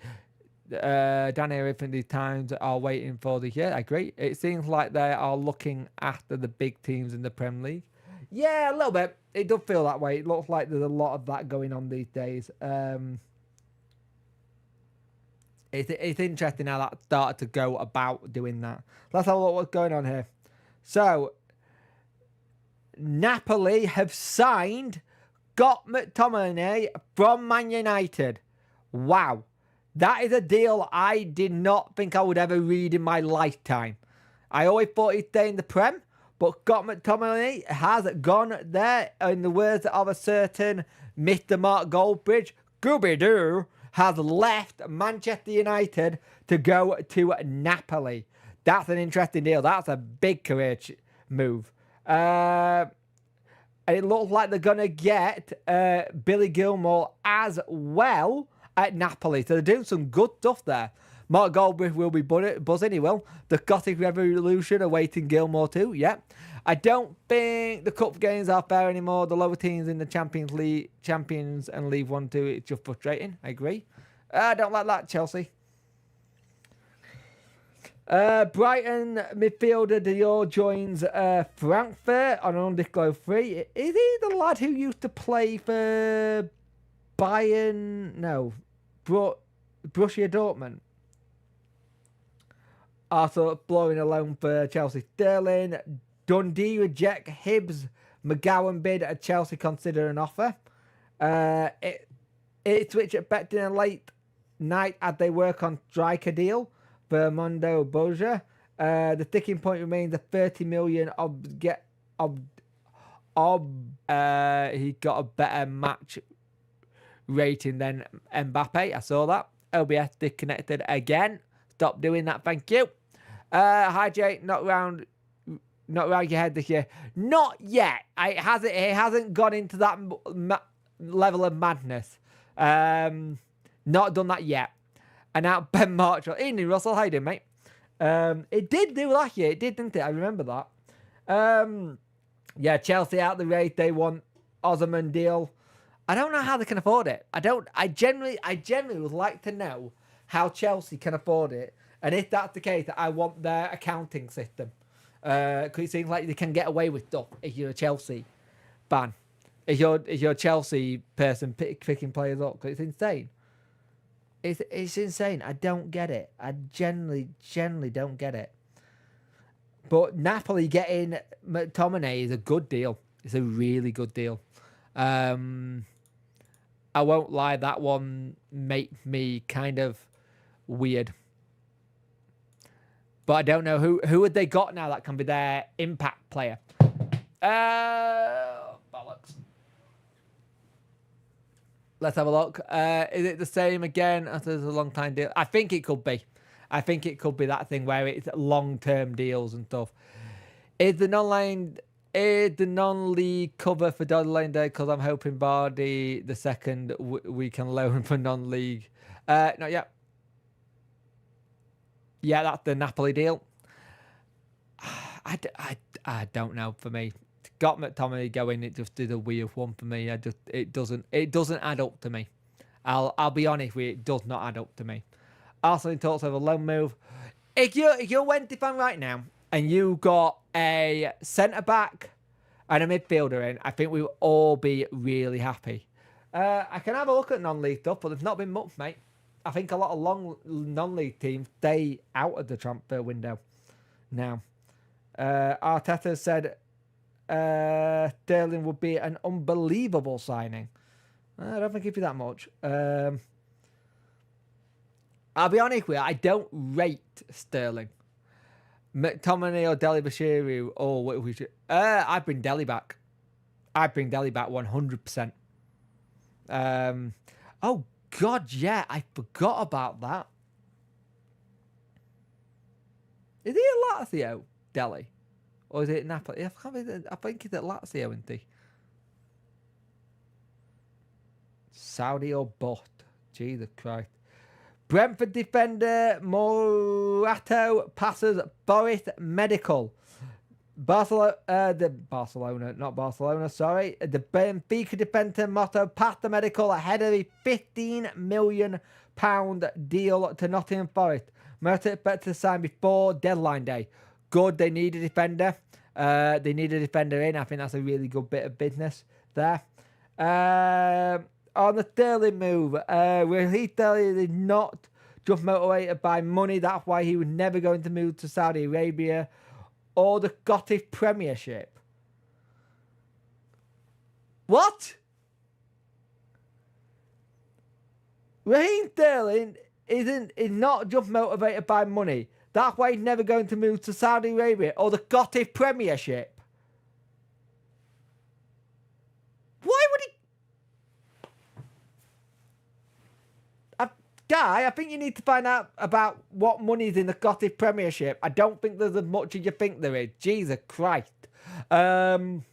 Danny, I think these times are waiting for the year. I agree. It seems like they are looking after the big teams in the Premier League. Yeah, a little bit. It does feel that way. It looks like there's a lot of that going on these days. It's interesting how that started to go about doing that. Let's have a look what's going on here. So, Napoli have signed Scott McTominay from Man United. Wow. That is a deal I did not think I would ever read in my lifetime. I always thought he'd stay in the Prem, but Scott McTominay has gone there. In the words of a certain Mr. Mark Goldbridge, Scooby-Doo has left Manchester United to go to Napoli. That's an interesting deal. That's a big career move. And it looks like they're going to get Billy Gilmore as well at Napoli. So they're doing some good stuff there. Mark Goldbridge will be buzzing. He will. The Gothic Revolution awaiting Gilmore too. Yeah. I don't think the cup games are fair anymore. The lower teams in the Champions and League 1-2, it's just frustrating. I agree. I don't like that, Chelsea. Brighton midfielder Dior joins Frankfurt on an undisclosed free. Is he the lad who used to play for Bayern? No, Borussia Dortmund. Also blowing a loan for Chelsea. Sterling. Dundee reject Hibbs McGowan bid at Chelsea consider an offer. It switched at Becton late night as they work on striker deal for Mondo Boja. The sticking point remains a 30 million he got a better match rating than Mbappe. I saw that. OBS disconnected again. Stop doing that, thank you. Hi Jay, not round your head this year. Not yet. It hasn't gone into that level of madness. Not done that yet. And now Ben Marshall. Ian Russell, how you doing, mate? It did do last year. It did, didn't it? I remember that. Yeah, Chelsea out the race. They want Osman deal. I don't know how they can afford it. I generally would like to know how Chelsea can afford it. And if that's the case, I want their accounting system. Because it seems like they can get away with stuff if you're a Chelsea fan. If you're a Chelsea person picking players up. Because it's insane. It's insane. I don't get it. I generally don't get it. But Napoli getting McTominay is a good deal. It's a really good deal. I won't lie, that one made me kind of weird. But I don't know who had they got now that can be their impact player. Bollocks. Let's have a look. Is it the same again after a long time deal? I think it could be. I think it could be that thing where it's long-term deals and stuff. Is the non-league cover for Dodder Lane Day? Because I'm hoping Bardi the second we can loan for non-league. Not yet. Yeah, that's the Napoli deal. I don't know for me. Got McTominay going, it just did a weird one for me. It doesn't add up to me. I'll be honest with you, it does not add up to me. Arsenal talks of a loan move. If you're Wednesday fan right now and you got a centre back and a midfielder in, I think we will all be really happy. I can have a look at non-league stuff, but there's not been much, mate. I think a lot of long non-league teams stay out of the transfer window now. Arteta said Sterling would be an unbelievable signing. I don't think it'd be that much. I'll be honest with you, I don't rate Sterling. McTominay or Dele Bashiru or what we should. I'd bring Dele back. 100%. Oh God, yeah, I forgot about that. Is he at Lazio, Dele? Or is it Napoli? I think he's at Lazio, isn't he? Saudi or bust. Jesus Christ. Brentford defender Morato passes Boris medical. Barcelona, not Barcelona, sorry. The Benfica defender Motto passed the medical ahead of a £15 million deal to Nottingham Forest. Morato expected to sign before deadline day. Good, they need a defender. They need a defender in. I think that's a really good bit of business there. On the Sterling move, Raheem Sterling is not just motivated by money. That's why he was never going to move to Saudi Arabia or the Scottish Premiership. What? Raheem Sterling is not just motivated by money. That's why he's never going to move to Saudi Arabia or the Scottish Premiership. Why would he? Guy, I think you need to find out about what money's in the Scottish Premiership. I don't think there's as much as you think there is. Jesus Christ. Sterling's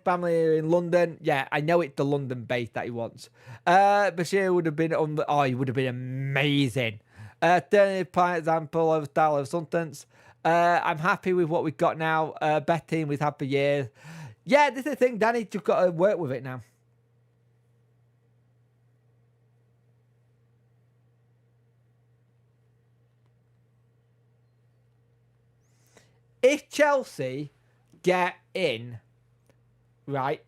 family are in London. Yeah, I know it's the London base that he wants. Bashir would have been he would have been amazing. Sterling is prime example of style of substance. I'm happy with what we've got now. Best team we've had for years. Yeah, this is the thing. Danny's just got to work with it now. if Chelsea get in, right?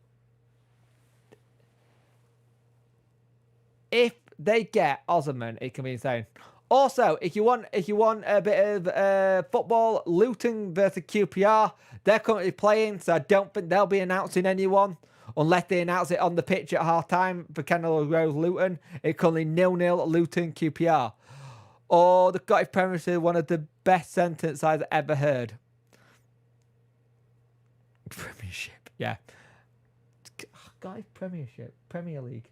If they get Osman, it can be insane. Also, if you want a bit of football, Luton versus QPR, they're currently playing, so I don't think they'll be announcing anyone unless they announce it on the pitch at half time for Kennel Rose Luton. It's currently 0-0 Luton QPR. Or the Scottish Premiership, one of the best sentences I've ever heard. Premiership, yeah. Scottish Premiership, Premier League.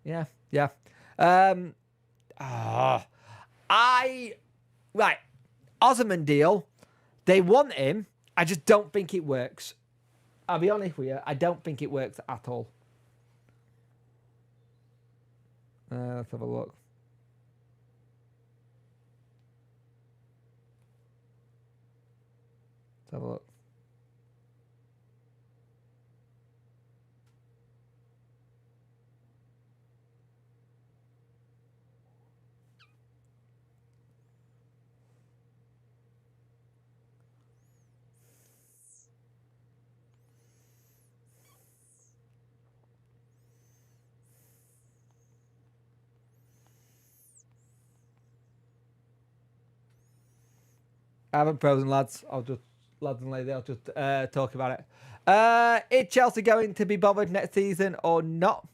Yeah. Right. Osman deal. They want him. I just don't think it works. I'll be honest with you. I don't think it works at all. Let's have a look. Let's have a look. I haven't frozen, lads. Lads and ladies, I'll just talk about it. Is Chelsea going to be bothered next season or not?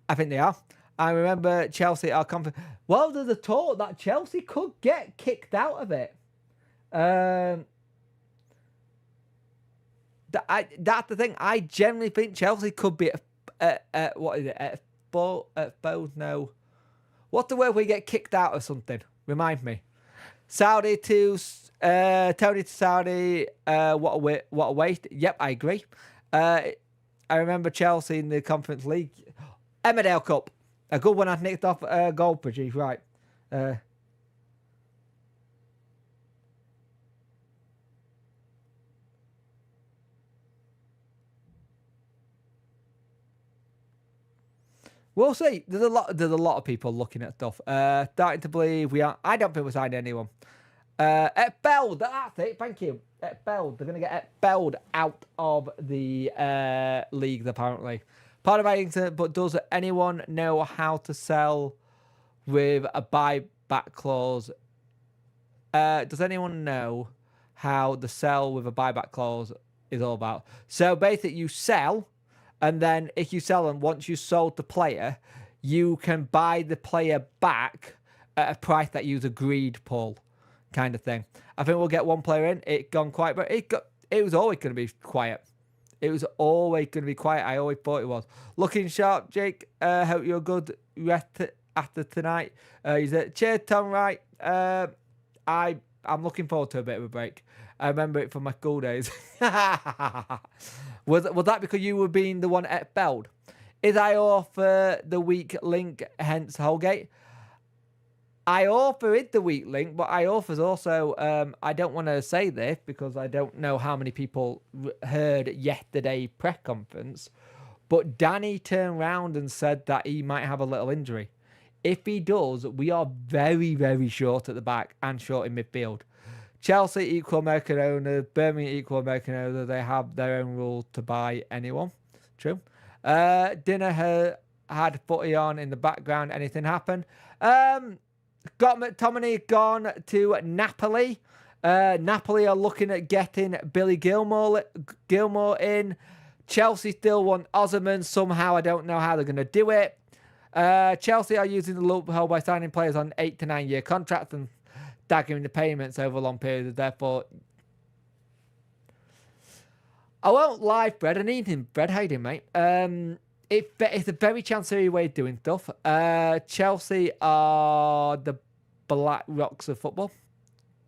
I think they are. I remember Chelsea are confident. Well, there's a talk that Chelsea could get kicked out of it. That's the thing. I generally think Chelsea could be what is it? At both? No. What's the word where you get kicked out of something? Remind me. Saudi to Tony to Saudi. What a waste. Yep, I agree. I remember Chelsea in the Conference League. Emmerdale Cup. A good one I nicked off Goldbridge, right. We'll see. There's a lot of people looking at stuff. Starting to believe we are. I don't think we're signing anyone. At Beld, that's it. Thank you. At Beld, they're going to get Beld out of the leagues apparently. Part of my internet, but does anyone know how to sell with a buyback clause? Does anyone know how the sell with a buyback clause is all about? So basically, you sell, and then if you sell them, once you sold the player, you can buy the player back at a price that you've agreed, Paul, kind of thing. I think we'll get one player in. It gone quiet, but it was always going to be quiet. It was always going to be quiet. I always thought it was. Looking sharp, Jake. Hope you're good rest after tonight. He's a cheers, Tom Wright. I'm looking forward to a bit of a break. I remember it from my school days. Was that because you were being the one at Beld? Is I offer the weak link, hence Holgate? I offer the weak link, but I offers also, I don't want to say this because I don't know how many people heard yesterday's press conference, but Danny turned round and said that he might have a little injury. If he does, we are very, very short at the back and short in midfield. Chelsea equal American owner, Birmingham equal American owner. They have their own rule to buy anyone. True. Dinner had footy on in the background. Anything happen? Got McTominay gone to Napoli. Napoli are looking at getting Billy Gilmore in. Chelsea still want Osman somehow. I don't know how they're going to do it. Chelsea are using the loophole by signing players on 8 to 9 year contracts and staggering the payments over a long period. Therefore, I won't lie, Fred. I need him, Fred. How you doing, mate? It's a very chancery way of doing stuff. Chelsea are the Black Rocks of football.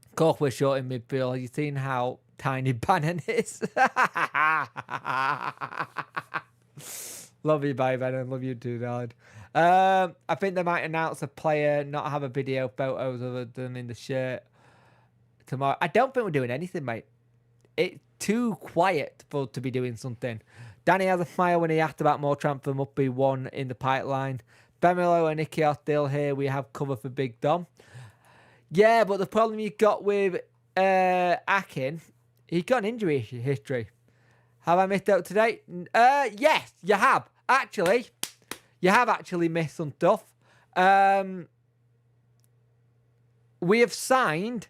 Of course, we're short in midfield. Have you seen how tiny Bannon is? Love you, bye, Bannon. Love you too, darling. I think they might announce a player, not have a video photos of them in the shirt tomorrow. I don't think we're doing anything, mate. It's too quiet for to be doing something. Danny has a smile when he asked about more transfer. Must be one in the pipeline. Bemelo and Nicky are still here. We have cover for Big Dom. Yeah, but the problem you got with Akin He got an injury history. Have I missed out today? Yes, you have. Actually, you have actually missed some stuff. We have signed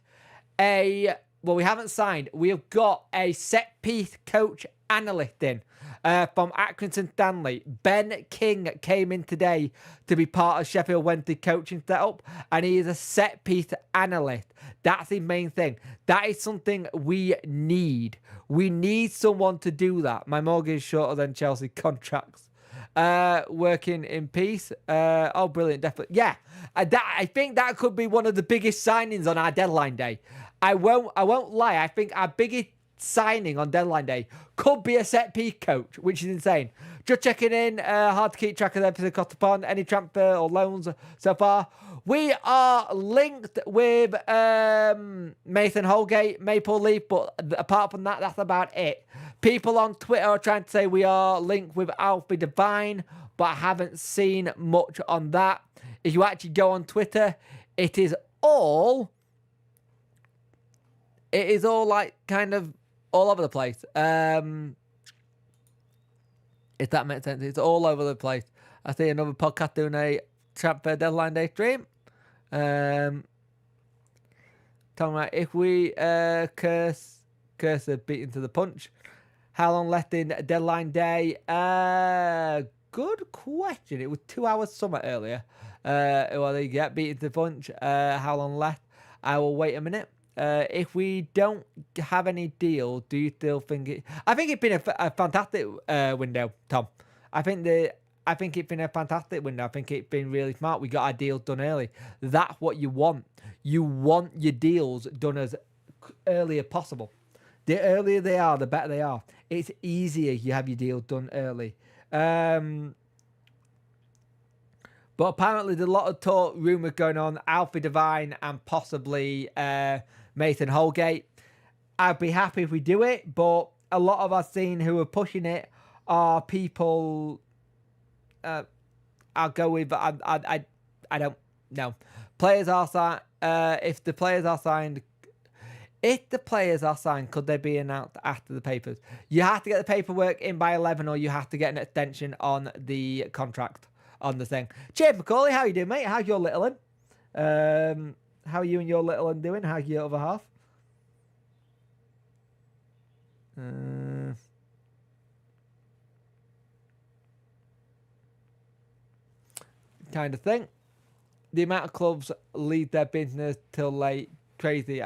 well, we haven't signed. We have got a set-piece coach analyst in from Accrington Stanley. Ben King came in today to be part of Sheffield Wednesday coaching setup, and he is a set-piece analyst. That's the main thing. That is something we need. We need someone to do that. My mortgage is shorter than Chelsea contracts. Working in peace. Oh, brilliant. Definitely. Yeah. I think that could be one of the biggest signings on our deadline day. I won't lie. I think our biggest signing on deadline day could be a set piece coach, which is insane. Just checking in. Hard to keep track of everything across the pond. Any transfer or loans so far? We are linked with Mason Holgate, Maple Leaf, but apart from that, that's about it. People on Twitter are trying to say we are linked with Alfie Devine, but I haven't seen much on that. If you actually go on Twitter, it is all like kind of all over the place. If that makes sense, it's all over the place. I see another podcast doing a transfer deadline day stream. Talking about if we curse a beating to the punch. How long left in deadline day? Good question. It was 2 hours summer earlier. Well, they get beaten to the punch. How long left? I will wait a minute. If we don't have any deal, do you still think it? I think it's been a fantastic window, Tom. I think it's been a fantastic window. I think it's been really smart. We got our deals done early. That's what you want. You want your deals done as early as possible. The earlier they are, the better they are. It's easier you have your deals done early. But apparently there's a lot of talk, rumours going on. Alfie Devine and possibly Mason Holgate. I'd be happy if we do it, but a lot of us seen who are pushing it are people. I'll go with. I don't know. Players are signed. If the players are signed, could they be announced after the papers? You have to get the paperwork in by 11, or you have to get an extension on the contract on the thing. Cheers, Macaulay. How you doing, mate? How's your little one? How are you and your little one doing? How's your other half? Kind of thing. The amount of clubs leave their business till late. Crazy.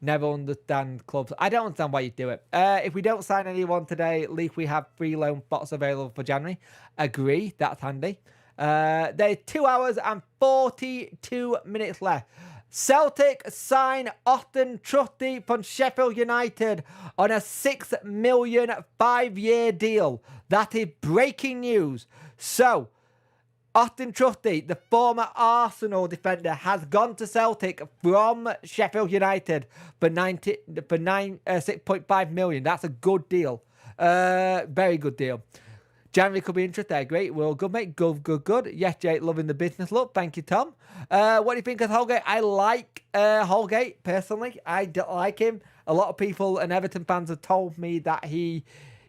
Never understand clubs. I don't understand why you do it. If we don't sign anyone today, at least we have free loan spots available for January. Agree. That's handy. There's 2 hours and 42 minutes left. Celtic sign Austin Trusty from Sheffield United on a $6 million 5-year deal. That is breaking news. So, Austin Trusty, the former Arsenal defender, has gone to Celtic from Sheffield United for 6.5 million. That's a good deal. Very good deal. January could be interesting. Great. Well, good, mate. Good. Yes, Jake, loving the business look. Thank you, Tom. What do you think of Holgate? I like Holgate, personally. I don't like him. A lot of people and Everton fans have told me that he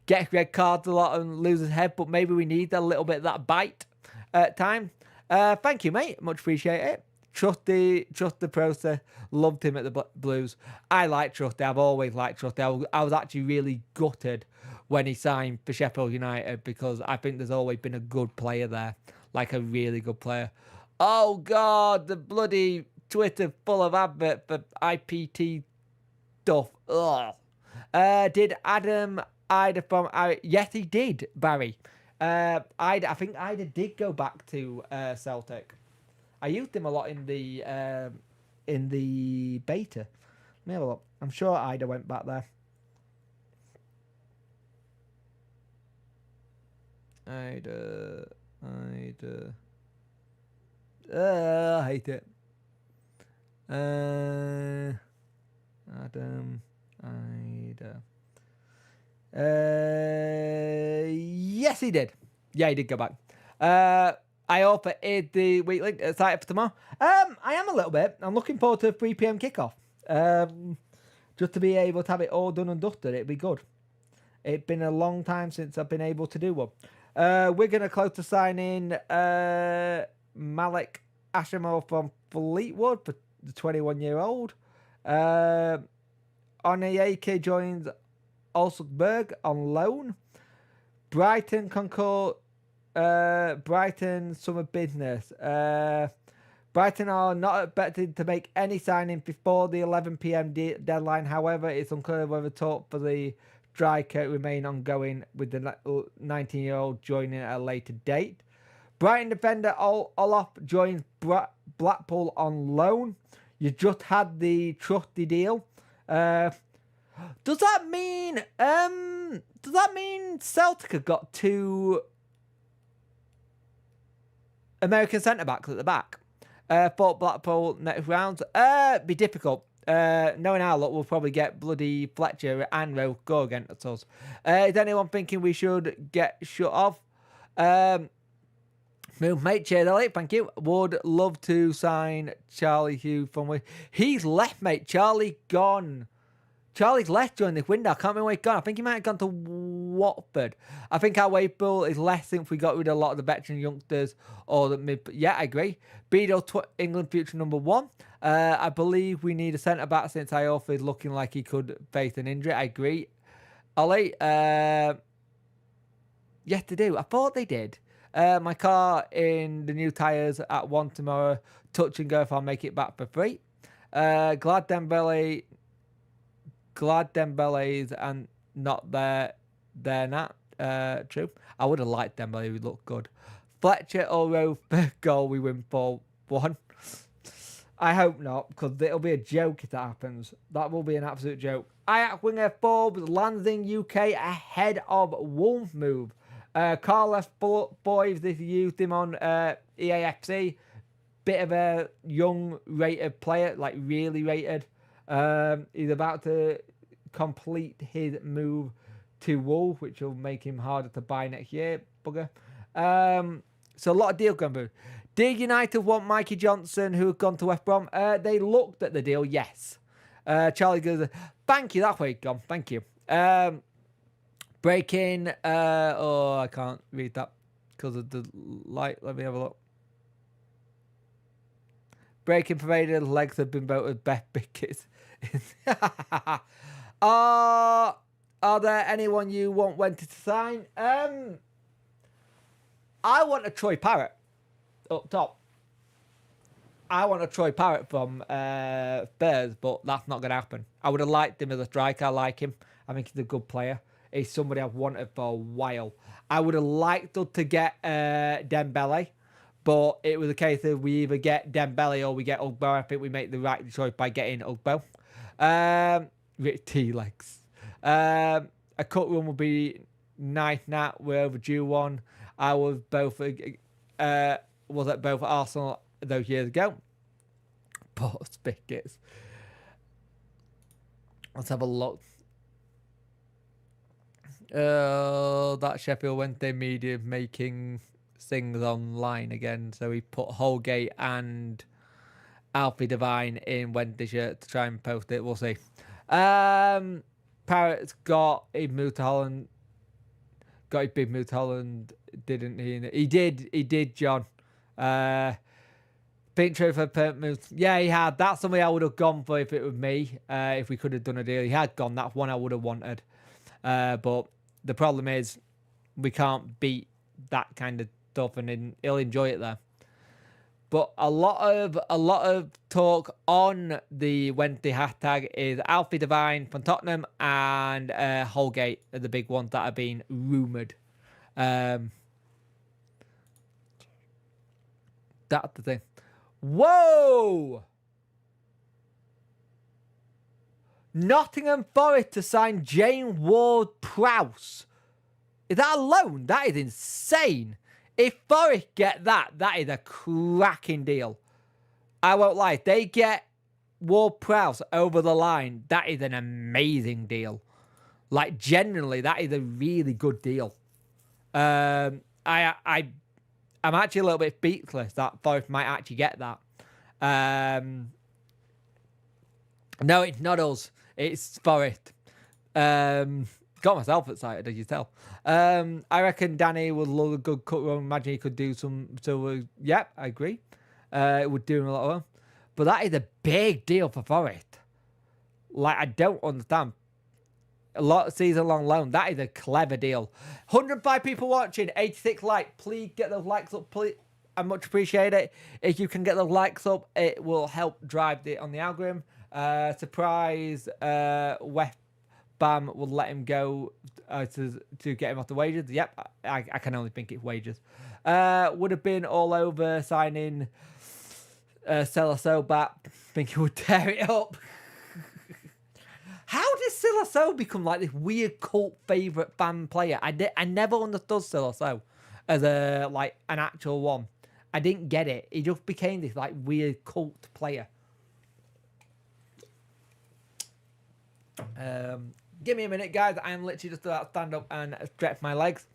gets red cards a lot and loses head, but maybe we need a little bit of that bite at time. Thank you, mate. Much appreciate it. Trust the process. Loved him at the Blues. I like Trusty. I've always liked Trusty. I was actually really gutted when he signed for Sheffield United because I think there's always been a good player there, like a really good player. Oh God, the bloody Twitter full of advert for IPT stuff. Ugh. Did Adam Ida from? Yes, he did, Barry. I think Ida did go back to Celtic. I used him a lot in the beta. Let me have a look. I'm sure Ida went back there. Ida. I hate it. Adam. Ida. Yes, he did. Yeah, he did go back. I offer it the week link excited for tomorrow. I am a little bit. I'm looking forward to a 3 p.m. kickoff. just to be able to have it all done and dusted, it'd be good. It's been a long time since I've been able to do one. We're going to close to sign in Malik Ashimov from Fleetwood for the 21-year-old. Onyeka joins Olsberg on loan. Brighton Concord. Brighton summer business. Brighton are not expected to make any signing before the 11 p.m. deadline. However, it's unclear whether talk for the striker remain ongoing, with the 19-year-old joining at a later date. Brighton defender Olaf joins Blackpool on loan. You just had the trusty deal. Does that mean Celtic have got 2 American centre backs at the back? For Blackpool next round, be difficult. Knowing our luck, we'll probably get bloody Fletcher and Rowe go against us. Is anyone thinking we should get shut off? Mate, cheers, Elliot. Thank you. Would love to sign Charlie Hughes from. He's left, mate. Charlie's left during this window. I can't remember where he's gone. I think he might have gone to Watford. I think our wave pool is less since we got rid of a lot of the veteran youngsters or the mid. Yeah, I agree. Beadle, England future number 1. I believe we need a centre back since Iofa is looking like he could face an injury. I agree. Ollie, yes, they do. I thought they did. My car in the new tyres at 1 tomorrow. Touch and go if I'll make it back for free. Glad Dembele's and not there not true. I would have liked Dembele. He would look good. Fletcher or Rowe goal, we win 4-1. I hope not, because it'll be a joke if that happens. That will be an absolute joke. Ajax winger Forbes lands in UK ahead of Wolves move. Carl left boys. This used him on EAFC. Bit of a young rated player, like really rated. He's about to complete his move to Wolves, which will make him harder to buy next year. Bugger. So a lot of deals going through. Did United want Mikey Johnson, who had gone to West Brom? They looked at the deal, yes. Charlie goes, thank you, that way gone, thank you. Breaking, I can't read that because of the light. Let me have a look. Breaking paraded legs have been voted best biggest. Are there anyone you want Wenty to sign? I want a Troy Parrott up top. I want a Troy Parrott from Spurs, but that's not going to happen. I would have liked him as a striker. I like him. I think he's a good player. He's somebody I've wanted for a while. I would have liked to get Dembele, but it was a case of we either get Dembele or we get Ugbo. I think we make the right choice by getting Ugbo. T-legs. A cut run would be nice. We're overdue one. I was at both Arsenal those years ago. But spigots. Let's have a look. That Sheffield Wednesday media making things online again. So he put Holgate and Alfie Devine in Wednesday shirt to try and post it. We'll see. Parrott's got a move to Holland. Got a big move to Holland, didn't he? He did, John. Pink for permanent moves. Yeah, he had. That's something I would have gone for if it was me. If we could have done a deal. He had gone. That's one I would have wanted. But the problem is we can't beat that kind of stuff, and he'll enjoy it there. But a lot of talk on the Wednesday hashtag is Alfie Devine from Tottenham and Holgate are the big ones that have been rumoured. That's the thing. Whoa! Nottingham Forest to sign Jane Ward-Prowse. Is that a loan? That is insane. If Forest get that is a cracking deal. I won't lie. If they get Ward-Prowse over the line, that is an amazing deal. Like, generally, that is a really good deal. I'm actually a little bit speechless that Forest might actually get that. No, it's not us. It's Forest. Got myself excited, as you tell. I reckon Danny would love a good cut run. Imagine he could do some. So, yep, I agree. It would do him a lot of well. But that is a big deal for Forest. Like, I don't understand. A lot of season-long loan. That is a clever deal. 105 people watching, 86 likes. Please get those likes up, please. I much appreciate it. If you can get those likes up, it will help drive it on the algorithm. Surprise, West Bam will let him go to get him off the wages. Yep, I can only think it's wages. Would have been all over signing Sella so back. Think he would tear it up. How did Silaso become like this weird cult favourite fan player? I never understood Silaso as an actual one. I didn't get it. He just became this like weird cult player. Give me a minute, guys. I am literally just about to stand up and stretch my legs.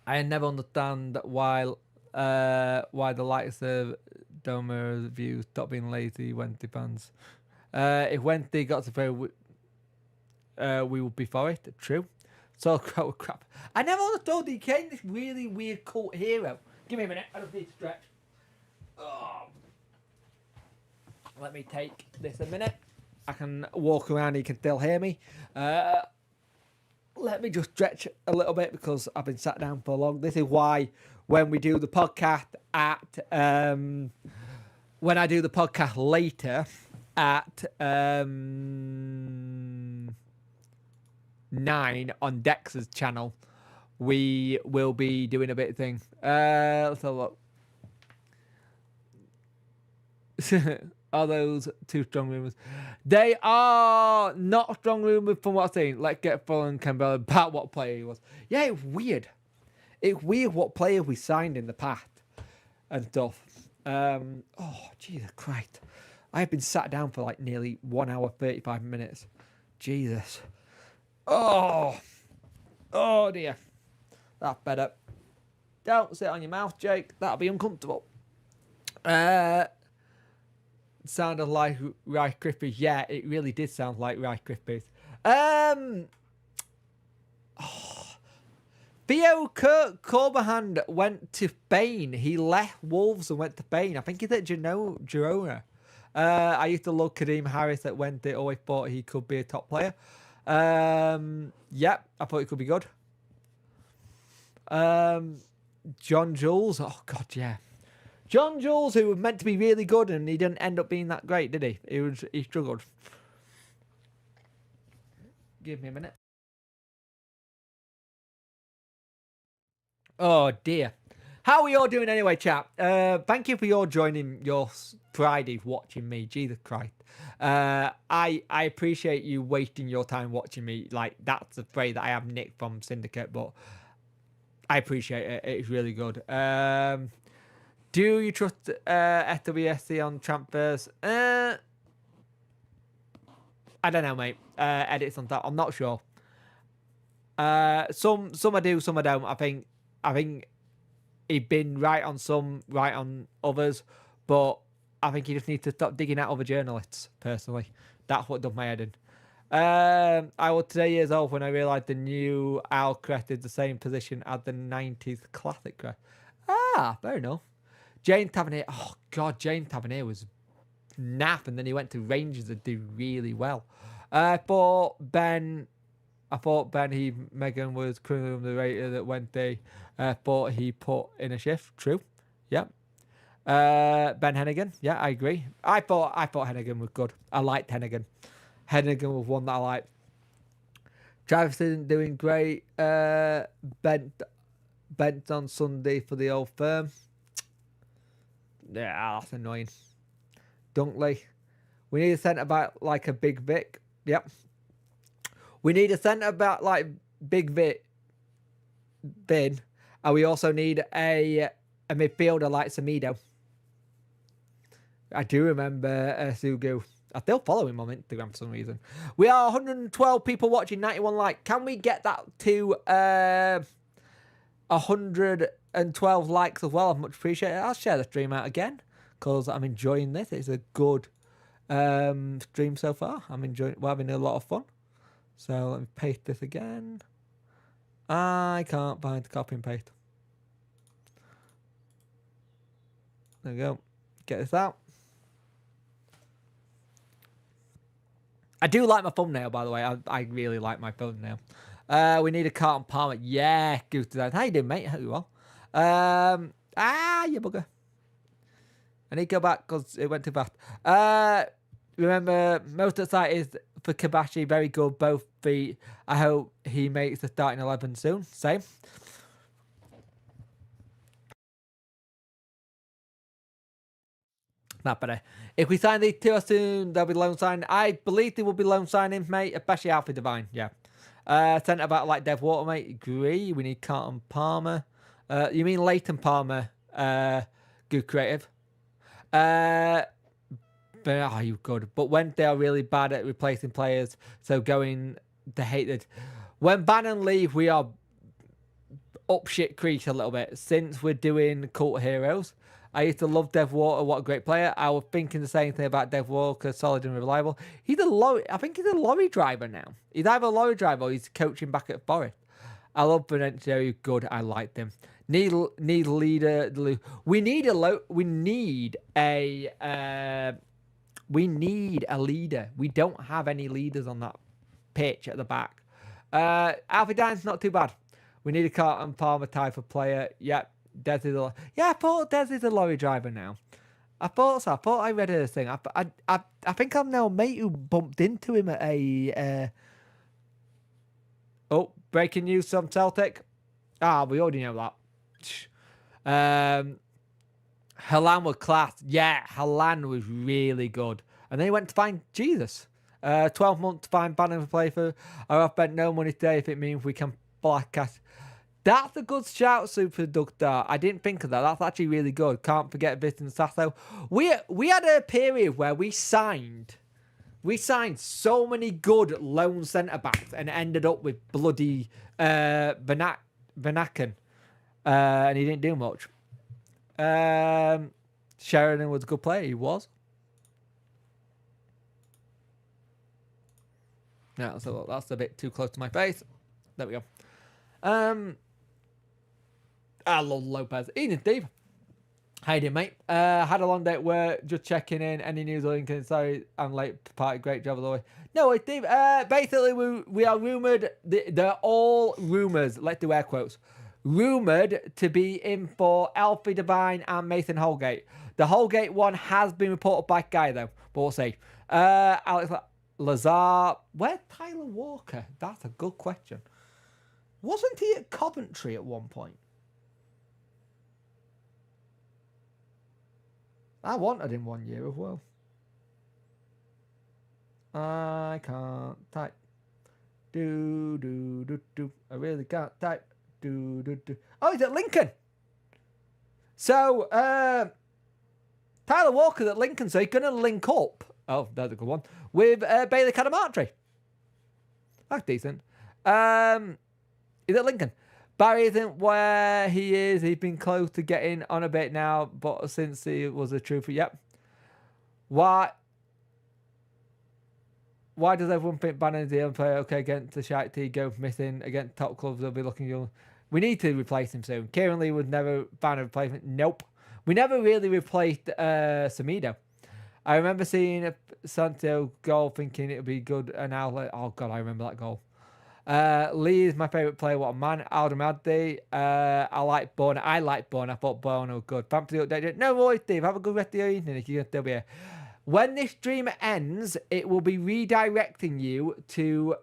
I never understand why the likes of Domer's views stop being lazy Wednesday fans. If Wednesday got to play, we would be for it. True. So crap. I never understood he became this really weird cult hero. Give me a minute. I just need to stretch. Oh. Let me take this a minute. I can walk around. You can still hear me. Let me just stretch a little bit because I've been sat down for long. This is why when we do the podcast when I do the podcast later at 9 on Dex's channel, we will be doing a bit of thing. Let's have a look. Are those two strong rumours? They are not strong rumours from what I've seen. Let's get Fulham Campbell about what player he was. Yeah, it's weird. It's weird what player we signed in the past and stuff. Oh, Jesus Christ. I have been sat down for like nearly 1 hour, 35 minutes. Jesus. Oh dear. That's better. Don't sit on your mouth, Jake. That'll be uncomfortable. Sounded like Rice Krispies. Yeah, it really did sound like Rice Krispies. Theo Corbehan went to Spain. He left Wolves and went to Spain. I think he's at Girona. I used to love Kadeem Harris at Wednesday. Always thought he could be a top player. Yep, I thought he could be good. John Jules. Oh, God, yeah. John Jules, who was meant to be really good, and he didn't end up being that great, did he? He struggled. Give me a minute. Oh, dear. How are you all doing anyway, chat? Thank you for your joining your Friday watching me. Jesus Christ. I appreciate you wasting your time watching me. Like, that's a phrase that I have nicked from Syndicate, but I appreciate it. It's really good. Do you trust FWSC on transfers? I don't know, mate. Edits on that. I'm not sure. Some I do, some I don't. I think he's been right on some, right on others, but I think you just need to stop digging at other journalists, personally. That's what does my head in. I was 2 years old when I realised the new owl crest is the same position as the 90s classic crest. Ah, fair enough. James Tavernier. Oh, God, James Tavernier was naff, and then he went to Rangers and did really well. I thought Ben Megan was currently underrated at Wednesday. Thought he put in a shift. True. Yep. Ben Hennigan. Yeah, I agree. I thought Hennigan was good. I liked Hennigan. Hennigan was one that I liked. Travis isn't doing great. Bent on Sunday for the old firm. Yeah, that's annoying. Dunkley. We need a centre back like a Big Vic. Yep. We need a centre back like Big Vic. Bin. And we also need a midfielder like Samido. I do remember Sugu. I still follow him on Instagram for some reason. We are 112 people watching, 91 likes. Can we get that to 112 likes as well? I'd much appreciate it. I'll share the stream out again because I'm enjoying this. It's a good stream so far. We're having a lot of fun. So let me paste this again. I can't find the copy and paste. There we go. Get this out. I do like my thumbnail, by the way. I really like my thumbnail. We need a Carlton Palmer. Yeah, Goose Design. How you doing, mate? Hope you well. You bugger. I need to go back because it went too fast. Remember, most of the site is for Kabashi. Very good, both feet. I hope he makes the starting 11 soon. Same. Not better. If we sign these two soon, they'll be loan signing. I believe they will be loan signing, mate. Especially Alfie Devine. Yeah. Centre back like Dev Water, mate. Agree. We need Carlton Palmer. You mean Leighton Palmer? Good creative. But you good. But Wednesday are really bad at replacing players, so going to hated. When Bannon leave, we are up shit creek a little bit. Since we're doing cult heroes, I used to love Dev Walker. What a great player! I was thinking the same thing about Dev Walker, solid and reliable. I think he's a lorry driver now. He's either a lorry driver or he's coaching back at Forest. I love Benetti. Good. I like them. Need leader. We need a leader. We don't have any leaders on that pitch at the back. Alfie Dine's not too bad. We need a Carlton Palmer type of player. Yep. I thought Des is a lorry driver now. I thought so. I thought I read this thing. I think I'm now a mate who bumped into him at a. Oh, breaking news from Celtic. We already know that. Halan was class. Yeah, Halan was really good. And then he went to find Jesus. 12 months to find Bannon to play for. I've spent no money today if it means we can black cash. That's a good shout, Super Ductar. I didn't think of that. That's actually really good. Can't forget Vincent Sasso. We had a period where we signed so many good lone centre backs and ended up with bloody Vanaken. And he didn't do much. Sheridan was a good player. He was. No, so that's a bit too close to my face. There we go. I love Lopez. Ian Steve. How you doing, mate? Had a long day at work. Just checking in. Any news or Lincoln? Sorry, I'm late to party. Great job, all the way. No, Steve. Basically, we are rumoured. They're all rumours. Let's do air quotes. Rumoured to be in for Alfie Devine and Mason Holgate. The Holgate one has been reported by Guy, though. But we'll see. Alex Lazar. Where's Tyler Walker? That's a good question. Wasn't he at Coventry at one point? I wanted him 1 year as well. I can't type. I really can't type. Oh, he's at Lincoln. So, Tyler Walker's at Lincoln, so he's going to link up. Oh, that's a good one. With Bailey Cadamartri. That's decent. He's at Lincoln. Barry isn't where he is. He's been close to getting on a bit now, but since he was a trooper, yep. Why does everyone think Bannon's the player? Okay, against the Shite T, go missing against top clubs. They'll be looking young. We need to replace him soon. Kieran Lee was never found a replacement. Nope. We never really replaced Samido. I remember seeing a Santo goal, thinking it would be good an outlet. Oh God, I remember that goal. Lee is my favourite player. What a man. Aldermaddi. I like Bourne. I thought Bourne was good. Thanks for the update. No worries, Steve. Have a good rest of your evening if you're still here. When this stream ends, it will be redirecting you to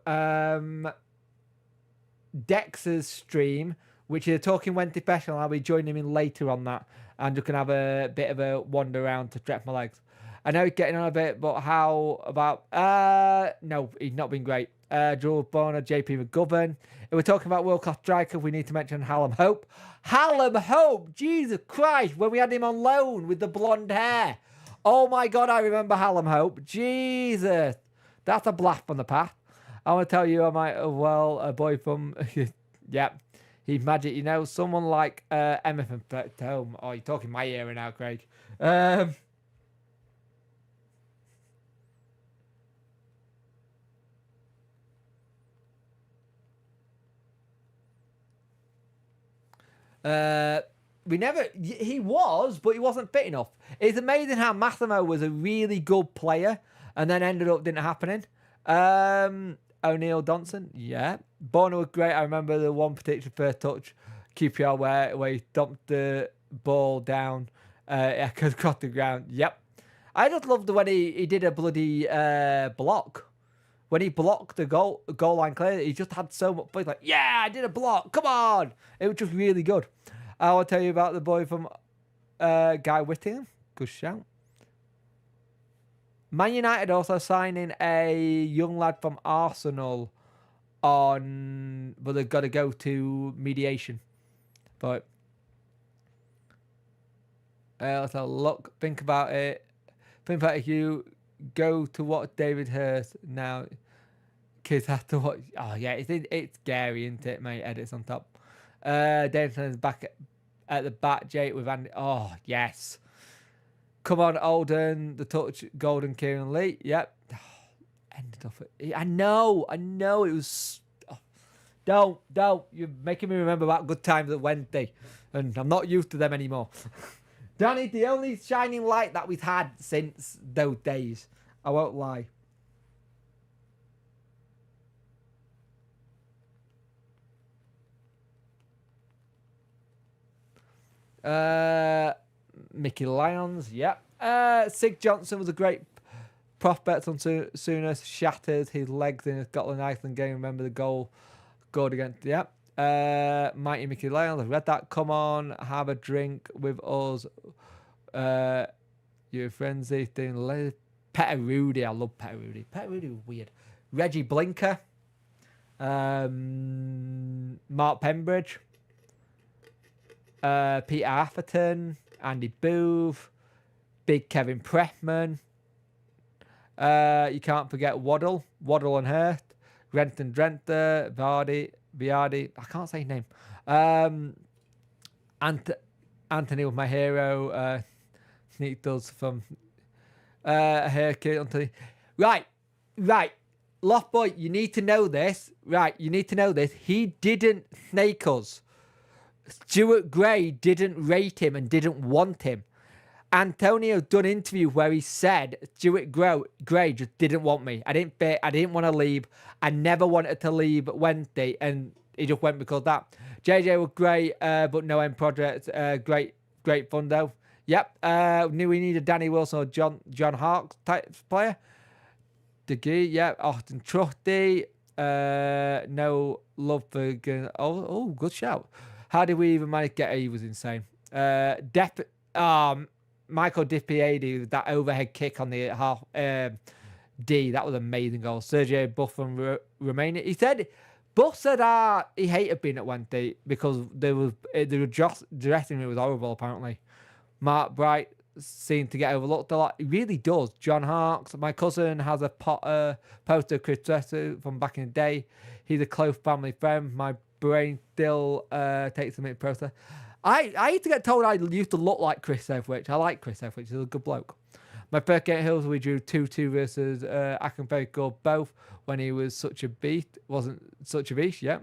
Dex's stream, which is a Talking Wednesday special. I'll be joining him in later on that. I'm just going to have a bit of a wander around to stretch my legs. I know he's getting on a bit, but how about... no, he's not been great. Jules Bonner, JP McGovern. If we're talking about world-class striker, we need to mention Hallam Hope. Hallam Hope! Jesus Christ! When we had him on loan with the blonde hair. Oh my God, I remember Hallam Hope. Jesus! That's a blast from the past. I want to tell you, I might as well, a boy from... yep. He's magic. You know, someone like Emma from Home. Oh, you're talking my era now, Craig. He was, but he wasn't fit enough. It's amazing how Massimo was a really good player and then ended up didn't happening. O'Neill Johnson, yeah. Bono was great. I remember the one particular first touch, QPR, where he dumped the ball down across the ground. Yep. I just loved when he did a bloody block. When he blocked the goal line clear, he just had so much fun. Like, yeah, I did a block. Come on. It was just really good. I will tell you about the boy from Guy Whittingham. Good shout. Man United also signing a young lad from Arsenal but they've got to go to mediation. But let's have a look. Think about it. Think about if you go to watch David Hurst now. Kids have to watch. Oh yeah, it's scary, isn't it, mate? Edits on top. Davison's back at the back, Jake with Andy. Oh yes. Come on, Alden, the touch, Golden, Kieran Lee. Yep. Ended off. I know. It was. Oh, don't. You're making me remember about good times at Wednesday, and I'm not used to them anymore. Danny, the only shining light that we've had since those days. I won't lie. Mickey Lyons, yep. Sig Johnson was a great prospect on Sooners. Shattered his legs in a Scotland Iceland game. Remember the goal against, yep. Mighty Mickey Lyons, I read that. Come on, have a drink with us. Your frenzy thing. Peter Rudy, I love Peter Rudy. Peter Rudy was weird. Reggie Blinker. Mark Pembridge. Peter Atherton, Andy Booth, Big Kevin Pressman. You can't forget Waddle and Hurst, Renton Drenthe, Viardi. I can't say his name. Anthony was my hero. Sneak does from Hercules. Anthony. Right. Loftboy, you need to know this. Right, you need to know this. He didn't snake us. Stuart Gray didn't rate him and didn't want him. Antonio done an interview where he said Stuart Gray just didn't want me. I didn't fit. I didn't want to leave. I never wanted to leave Wednesday, and he just went because of that. JJ was great, but no end project. Great fun though. Yep. Knew we needed Danny Wilson or John Hawks type player. DeGee, yeah. Austin Trusty. No love for. Good shout. How did we even manage to get it? He was insane. Michael Dipiadi, that overhead kick on the half D, that was an amazing goal. Sergio Buff from Romania. He said, Buff said he hated being at Wednesday because the dressing room was horrible, apparently. Mark Bright seemed to get overlooked a lot. He really does. John Harks. My cousin has a poster of Chris Dresser from back in the day. He's a close family friend. My brain still takes a minute to process. I used to get told I used to look like Chris Etheridge. I like Chris Etheridge. He's a good bloke. My first game at Hills, we drew 2-2 versus Akenberg both when he was such a beast. Wasn't such a beast, yeah.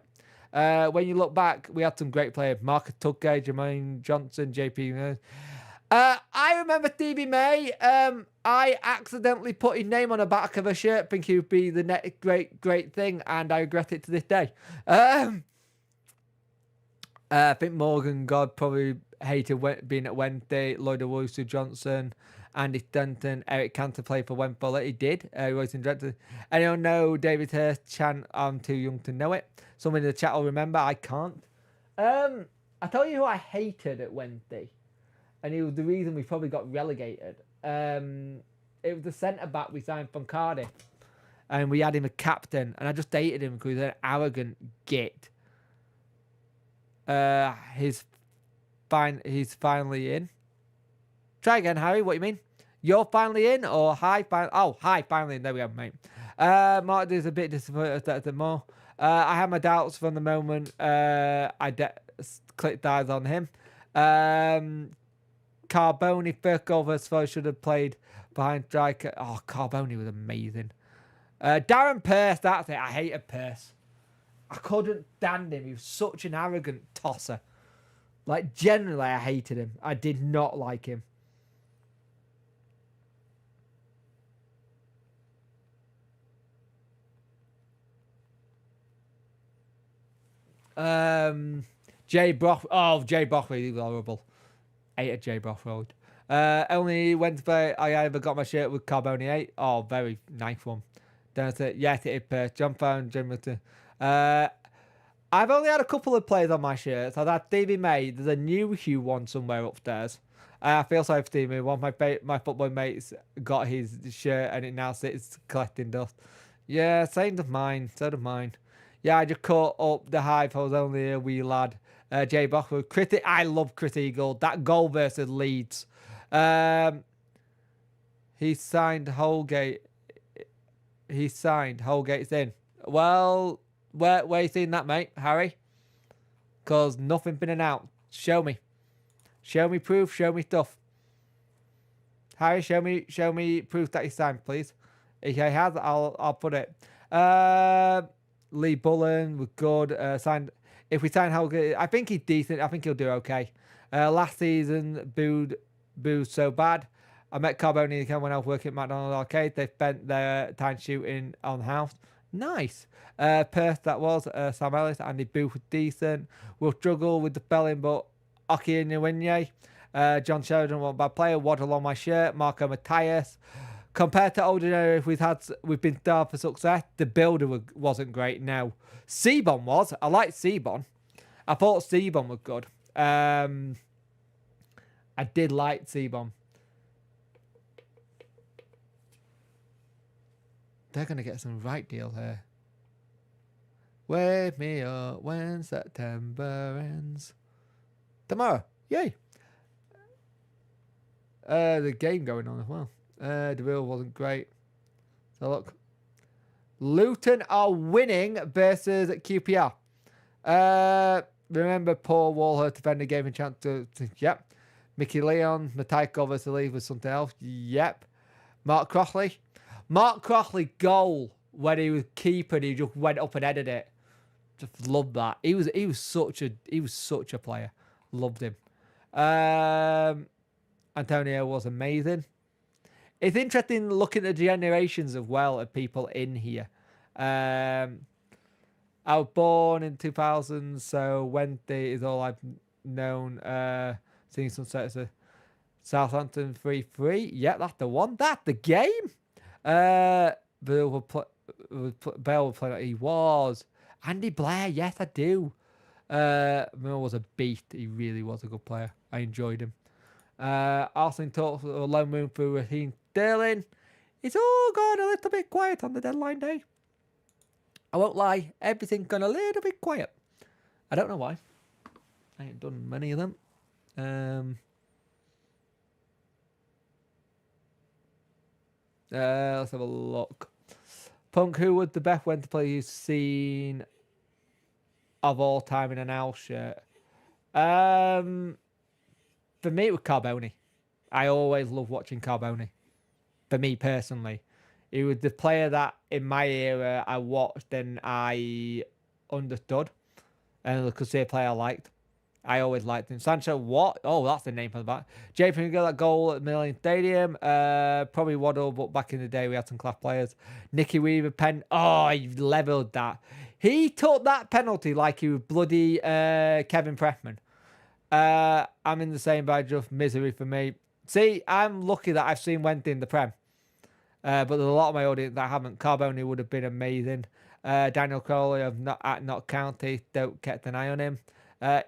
When you look back, we had some great players. Marcus Tudgay, Jermaine Johnson, JP. I remember Stevie May. I accidentally put his name on the back of a shirt thinking he would be the next great thing, and I regret it to this day. I think Morgan God probably hated being at Wednesday. Lloyd Owusu Johnson, Andy Stanton, Eric Cantor played for Wednesday. He did. Royce and Director. Anyone know David Hurst? Chan? I'm too young to know it. Someone in the chat will remember. I can't. I tell you who I hated at Wednesday, and it was the reason we probably got relegated. It was the centre back we signed from Cardiff, and we had him a captain, and I just hated him because he was an arrogant git. He's finally in. Try again, Harry. What do you mean? You're finally in, or hi? Hi, finally in. There we go, mate. Mark is a bit disappointed at more. I had my doubts from the moment I clicked eyes on him. Carboni, first goal versus should have played behind striker. Oh, Carboni was amazing. Darren Pearce, that's it. I hated Pearce. I couldn't stand him. He was such an arrogant tosser. Like, generally, I hated him. I did not like him. Jay Brock. Oh, Jay Brockwood, he was horrible. Hated Jay Brockwood. Only Wednesday I ever got my shirt with Carboni 8. Oh, very nice one. Don't say, yes, it is. John Found, Jim Milton. I've only had a couple of players on my shirts. I've had Stevie May. There's a new Hugh one somewhere upstairs. I feel sorry for Stevie. One of my football mates got his shirt and it now sits collecting dust. Yeah, same as mine. So did mine. Yeah, I just caught up the hype. I was only a wee lad. Jay Bachwood. I love Chris Eagle. That goal versus Leeds. He signed Holgate. Holgate's in. Well, where you seen that, mate, Harry? Because nothing's been announced. Show me. Show me proof. Show me stuff. Harry, show me proof that he signed, please. If he has, I'll put it. Lee Bullen was good. Signed. If we sign Holgate, I think he's decent. I think he'll do okay. Last season, booed so bad. I met Carboni when I was working at McDonald's Arcade. They spent their time shooting on the house. Nice. Perth, that was. Sam Ellis. Andy Booth was decent. We'll struggle with the spelling, but Oki Nwinye. John Sheridan, one bad player. Waddle on my shirt. Marco Matthias. Compared to Ordinary, if we've been starved for success, the builder wasn't great. No. Seabon was. I liked Seabon. I thought Seabon was good. I did like Seabon. They're going to get some right deal here. Wake me up when September ends. Tomorrow. Yay. The game going on as well. The real wasn't great. So look. Luton are winning versus QPR. Remember Paul Walhurst defender gave him a chance to yep. Mickey Leon, Matejko versus leave was something else. Yep. Mark Crossley goal when he was keeper, he just went up and headed it. Just loved that. He was such a player. Loved him. Antonio was amazing. It's interesting looking at the generations as well of people in here. I was born in 2000, so Wednesday is all I've known. Seeing some sets of Southampton 3-3. Yeah, that's the one. That's the game. Bell was playing. He was. Andy Blair, yes, I do. Mill was a beast. He really was a good player. I enjoyed him. Arsenal talks a low move for Raheem Sterling. It's all gone a little bit quiet on the deadline day. I won't lie. Everything's gone a little bit quiet. I don't know why. I ain't done many of them. Let's have a look. Punk, who was the best Wednesday player you've seen of all time in an Owl shirt? For me, it was Carboni. I always loved watching Carboni. For me personally, he was the player that in my era I watched and I understood, and I could see a player I liked. I always liked him. Sancho, what? Oh, that's the name for the back. JP got that goal at Millennium Stadium. Probably Waddle, but back in the day we had some class players. Nicky Weaver, pen. Oh, he levelled that. He took that penalty like he was bloody Kevin Pressman. I'm in the same bag, just misery for me. See, I'm lucky that I've seen Wednesday in the Prem. But there's a lot of my audience that haven't. Carboni would have been amazing. Daniel Crowley of Not County. Don't kept an eye on him.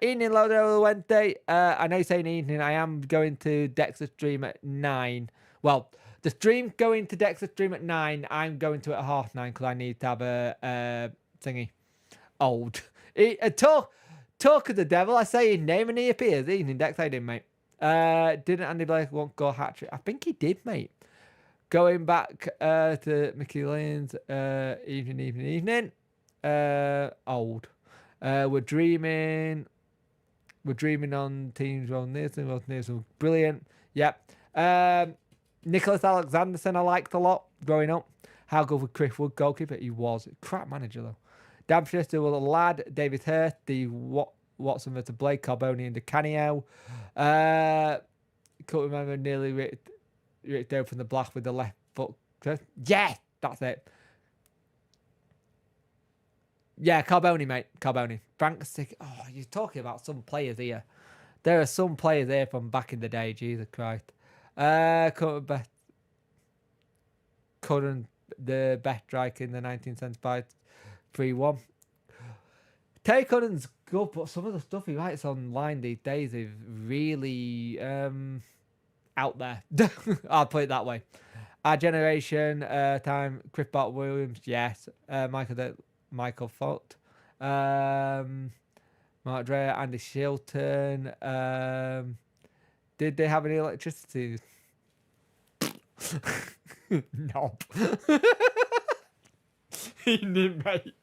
Evening loader over Wednesday. I know you're saying evening. I am going to Dexter's stream at 9. Well, the stream going to Dexter's stream at 9. I'm going to it at 9:30 because I need to have a thingy. Old. Talk of the devil. I say his name and he appears. Evening Dex. I didn't, mate. Didn't Andy Blake want go hat trick? I think he did, mate. Going back to Mickey Lane's evening. Old. We're dreaming on teams. Nielsen, brilliant. Yep. Nicholas Alexanderson, I liked a lot growing up. How good was Chris Wood, goalkeeper? He was. Crap manager, though. Dan Schuster was a lad. David Hurst, the Watson versus Blake, Carboni and DeCanio. Can't remember, nearly ripped open the black with the left foot. Yeah, that's it. Yeah, Carboni, mate. Carboni. Frank Stick. Oh, you're talking about some players here. There are some players here from back in the day. Jesus Christ. Couldn't the best striker in the 1975 3-1. Terry Cunning's good, but some of the stuff he writes online these days is really out there. I'll put it that way. Our generation, time, Chris Bart Williams, yes. Michael Foot. Mark Dreyer, Andy Shilton. Did they have any electricity? No. He didn't, mate.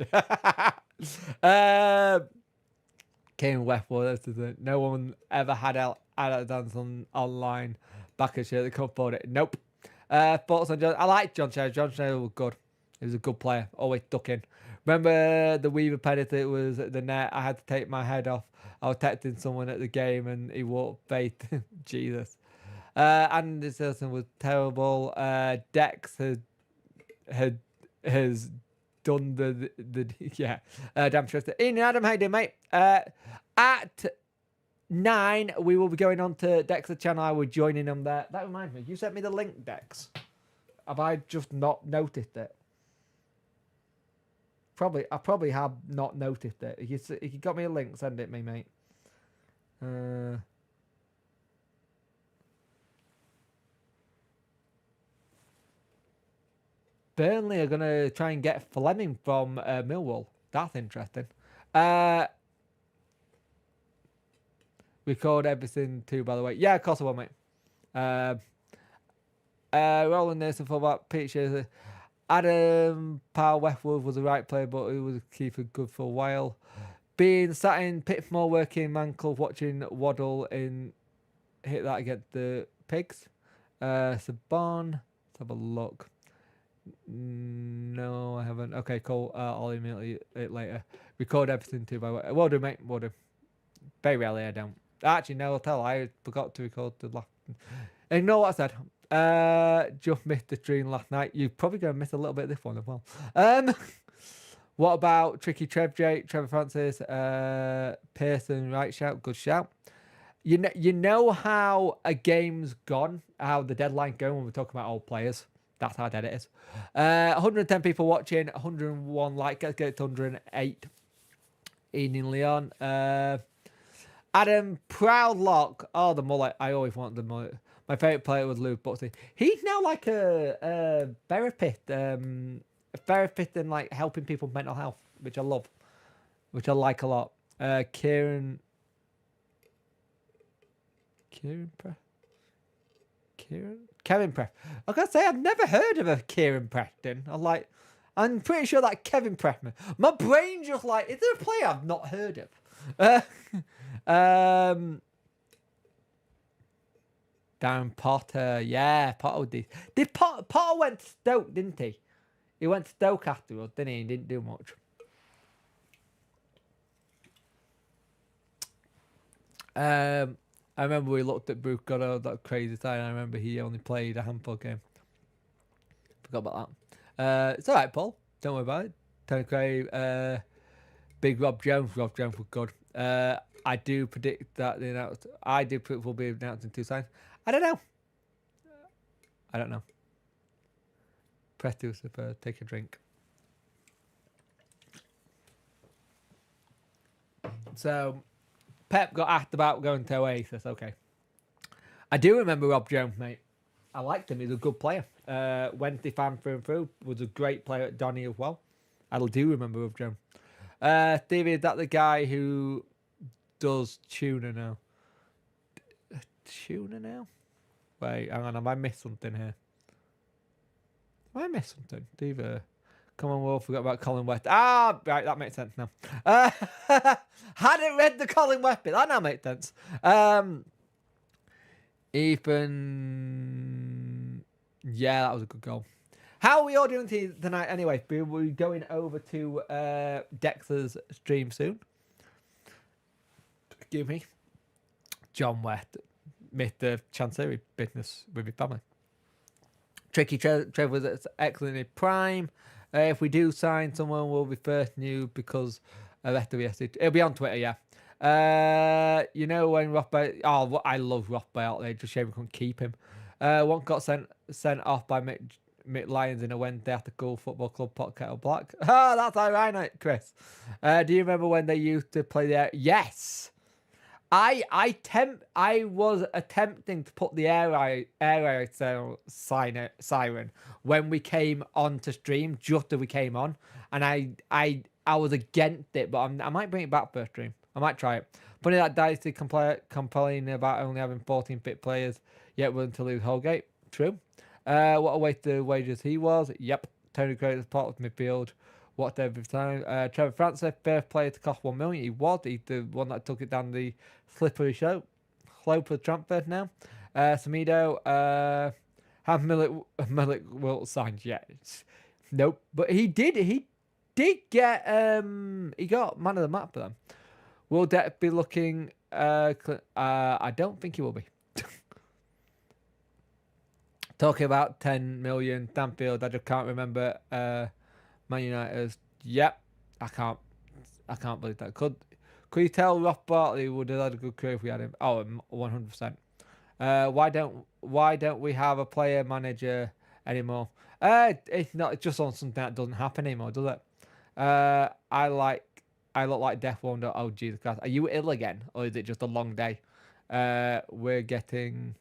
Kane Westwood. No one ever had a dance online. Back at shirt. They couldn't afford it. Nope. Thoughts on John? I like John Shea. John Shea was good. He was a good player. Always ducking. Remember the Weaver penalty? It was at the net. I had to take my head off. I was texting someone at the game and he walked faith. Jesus. Andy Silson was terrible. Dex has done the yeah. Damn trusted. Ian and Adam, how you doing, mate? At 9, we will be going on to Dex's channel. I will joining them there. That reminds me, you sent me the link, Dex. Have I just not noticed it? I probably have not noticed it. If you got me a link, send it me, mate. Burnley are going to try and get Fleming from Millwall. That's interesting. Record everything too, by the way. Yeah, of course I will, mate. Roland Nilsson for about pictures. Adam Powell Westwood was the right player, but he was keeper good for a while. Being sat in Pitmore working Mankle, watching Waddle in hit that against the Pigs. Sabon, let's have a look. No, I haven't. Okay, cool. I'll email it later. Record everything too, by the way. Will do, mate. Will do. Very rarely I don't. Actually, no, I'll tell. I forgot to record the last. Ignore what I said. Just missed the stream last night. You're probably going to miss a little bit of this one as well. What about Tricky Trevor Francis, Pearson, right shout, good shout. You know how a game's gone, how the deadline's going when we're talking about old players. That's how dead it is. 110 people watching, 101 likes. Let's get it to 108. Ian and Leon. Adam Proudlock. Oh, the mullet. I always wanted the mullet. My favourite player was Lou Buxley. He's now like a therapist. A therapist and like helping people with mental health, which I love. Which I like a lot. Kevin Pref. I gotta say, I've never heard of a Kieran Preston. I'm pretty sure that Kevin Prefman. My brain just like, is there a player I've not heard of? Darren Potter, yeah, Potter did. Potter went to Stoke, didn't he? He went to Stoke afterwards, didn't he? He didn't do much. I remember we looked at Bruce Goddard, that crazy time. I remember he only played a handful game. Forgot about that. It's all right, Paul. Don't worry about it. Tony Craig, big Rob Jones. Rob Jones was good. I do predict that will be announced in 2 seconds. I don't know. Press to super. Take a drink. So, Pep got asked about going to Oasis. Okay. I do remember Rob Jones, mate. I liked him. He's a good player. Wednesday fan through and through. Was a great player at Donny as well. I do remember Rob Jones. Stevie, is that the guy who does tuner now? Tuner now? Wait, hang on. Have I missed something here? Have I missed something? Stevie. Come on, Will. Forgot about Colin West. Ah, right. That makes sense now. Hadn't read the Colin West bit. That now makes sense. Ethan. Yeah, that was a good goal. How are we all doing tonight anyway? We're going over to Dexter's stream soon. Excuse me. John West made the Chancery business with his family. Tricky Trevor was excellent in prime. If we do sign someone, we'll be first new because of FWS. It'll be on Twitter, yeah. You know when Rothbard... Oh, I love Rothbard. They just shame we couldn't keep him. One got sent off by Mick Lyons in a Wednesday after school football club pot kettle black. Oh, that's ironic, Chris. Do you remember when they used to play the... Yes! I was attempting to put the air siren when we came on to stream, just as we came on, and I was against it, but I might bring it back for a stream. I might try it. Funny that Dynasty complaining about only having 14 fit players, yet willing to lose Holgate. True. What a waste of wages he was. Yep. Tony Craig's part of midfield. What every time. Trevor Francis, first player to cost 1 million. He was. He's the one that took it down the slippery slope for the transfer now. Samido, have Milik Wilt signed yet? Nope. But he did get he got man of the map for them. Will Depp be looking I don't think he will be. Talking about 10 million Stanfield, I just can't remember Man United's. Yep. I can't believe that. Could you tell Ross Bartley would have had a good career if we had him? Oh, 100%. Why don't we have a player manager anymore? It's not. It's just on something that doesn't happen anymore, does it? I look like Death Wonder. Oh Jesus Christ! Are you ill again, or is it just a long day? We're going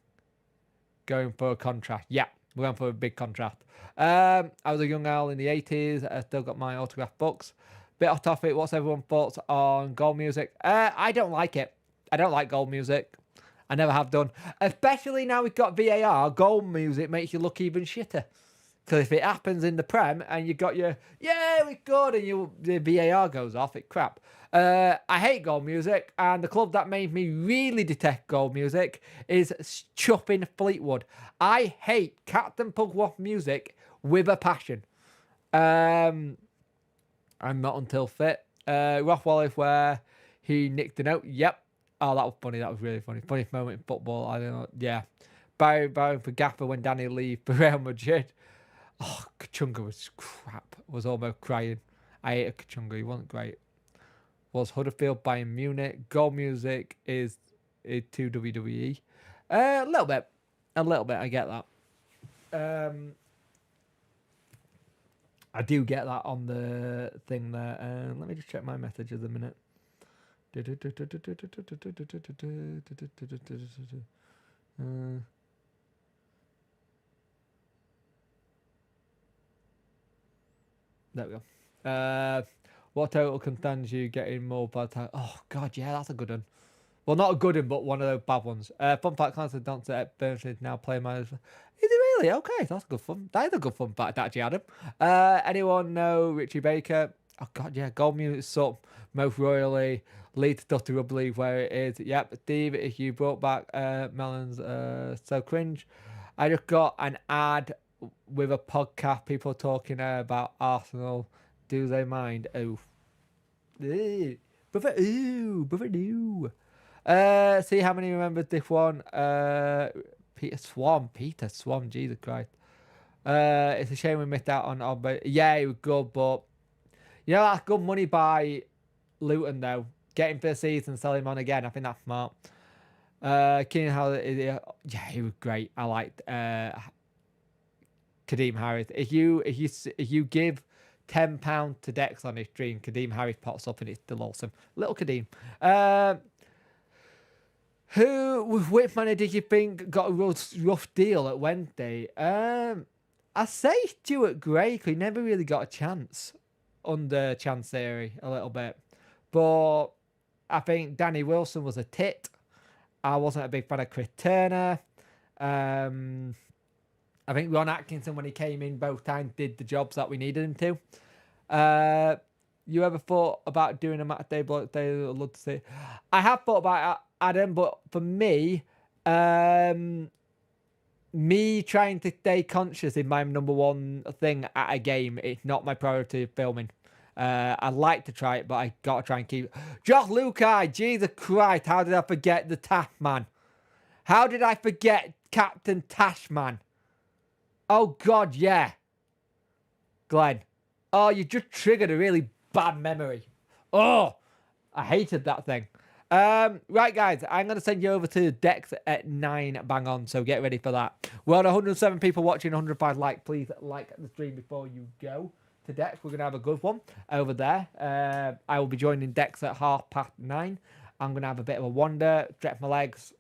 for a contract. Yeah, we're going for a big contract. I was a young owl in the 80s. I still got my autographed books. Bit off topic. What's everyone's thoughts on goal music? I don't like it. I don't like goal music. I never have done. Especially now we've got VAR. Goal music makes you look even shitter. Because if it happens in the Prem and you got your, yeah, we're good, and the VAR goes off, it's crap. I hate goal music, and the club that made me really detest goal music is Chupping Fleetwood. I hate Captain Pugwash music with a passion. I'm not until fit. Roth Wallace where he nicked a note. Yep. Oh, that was funny. That was really funny. Funniest moment in football. I don't know. Yeah. Barry for Gaffer when Danny leave for Real Madrid. Oh, Kachunga was crap. I was almost crying. I hated Kachunga. He wasn't great. Was Huddersfield Bayern Munich? Goal music is to WWE. A little bit. I get that. I do get that on the thing there. Let me just check my messages a minute. There we go. What total contends you getting more bad time? Oh god, yeah, that's a good one. Well, not a good one, but one of those bad ones. Fun fact: Clancy Dunce at Burnley now play manager. Is he really? Okay, that's good fun. That is a good fun fact, actually, Adam. Anyone know Richie Baker? Oh god, yeah, gold music sup most royally. Lead stuff to rugby league where it is. Yep, Steve, if you brought back Melons, so cringe. I just got an ad with a podcast, people talking about Arsenal. Do they mind? Oh, brother, no. See how many remembered this one. Peter Swan, Jesus Christ. It's a shame we missed out on, but yeah, it was good, but you know, that's good money by Luton though. Get him for the season, sell him on again. I think that's smart. Keenan Howard, yeah, he was great. I liked Kadeem Harris. If you give £10 to Dex on his stream, Kadeem Harris pops up and it's still awesome. Little Kadeem. Which manager did you think got a rough deal at Wednesday? I say Stuart Gray, because he never really got a chance under Chancery a little bit. But I think Danny Wilson was a tit. I wasn't a big fan of Chris Turner. I think Ron Atkinson, when he came in both times, did the jobs that we needed him to. You ever thought about doing a match day block day? I'd love to see. I have thought about it, Adam, but for me, me trying to stay conscious is my number one thing at a game. It's not my priority of filming. I'd like to try it, but I got to try and keep it. Josh Lukai, Jesus Christ, how did I forget the Tash man? How did I forget Captain Tash man? Oh, God, yeah. Glenn. Oh, you just triggered a really bad memory. Oh, I hated that thing. Right, guys, I'm going to send you over to Dex at 9 bang on, so get ready for that. We're on 107 people watching, 105 like. Please like the stream before you go to Dex. We're going to have a good one over there. I will be joining Dex at 9:30. I'm going to have a bit of a wander, stretch my legs,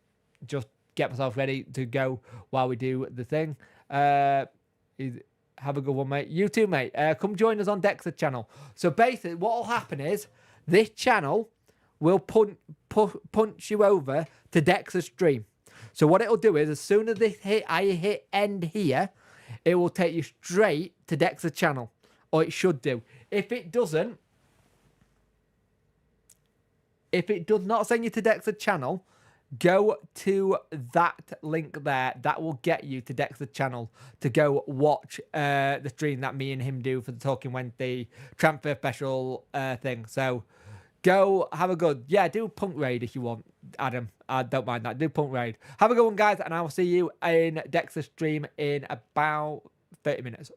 just get myself ready to go while we do the thing. Have a good one, mate. You too, mate. Come join us on Dex's channel. So basically, what will happen is this channel will punch you over to Dex's stream. So what it'll do is, as soon as I hit end here, it will take you straight to Dex's channel, or it should do. If it doesn't, if it does not send you to Dex's channel, go to that link there. That will get you to Dex's channel to go watch the stream that me and him do for the Talking Wednesday transfer special thing. So go have a good, do Punk Raid if you want, Adam. I don't mind that. Do Punk Raid. Have a good one, guys, and I will see you in Dex's stream in about 30 minutes.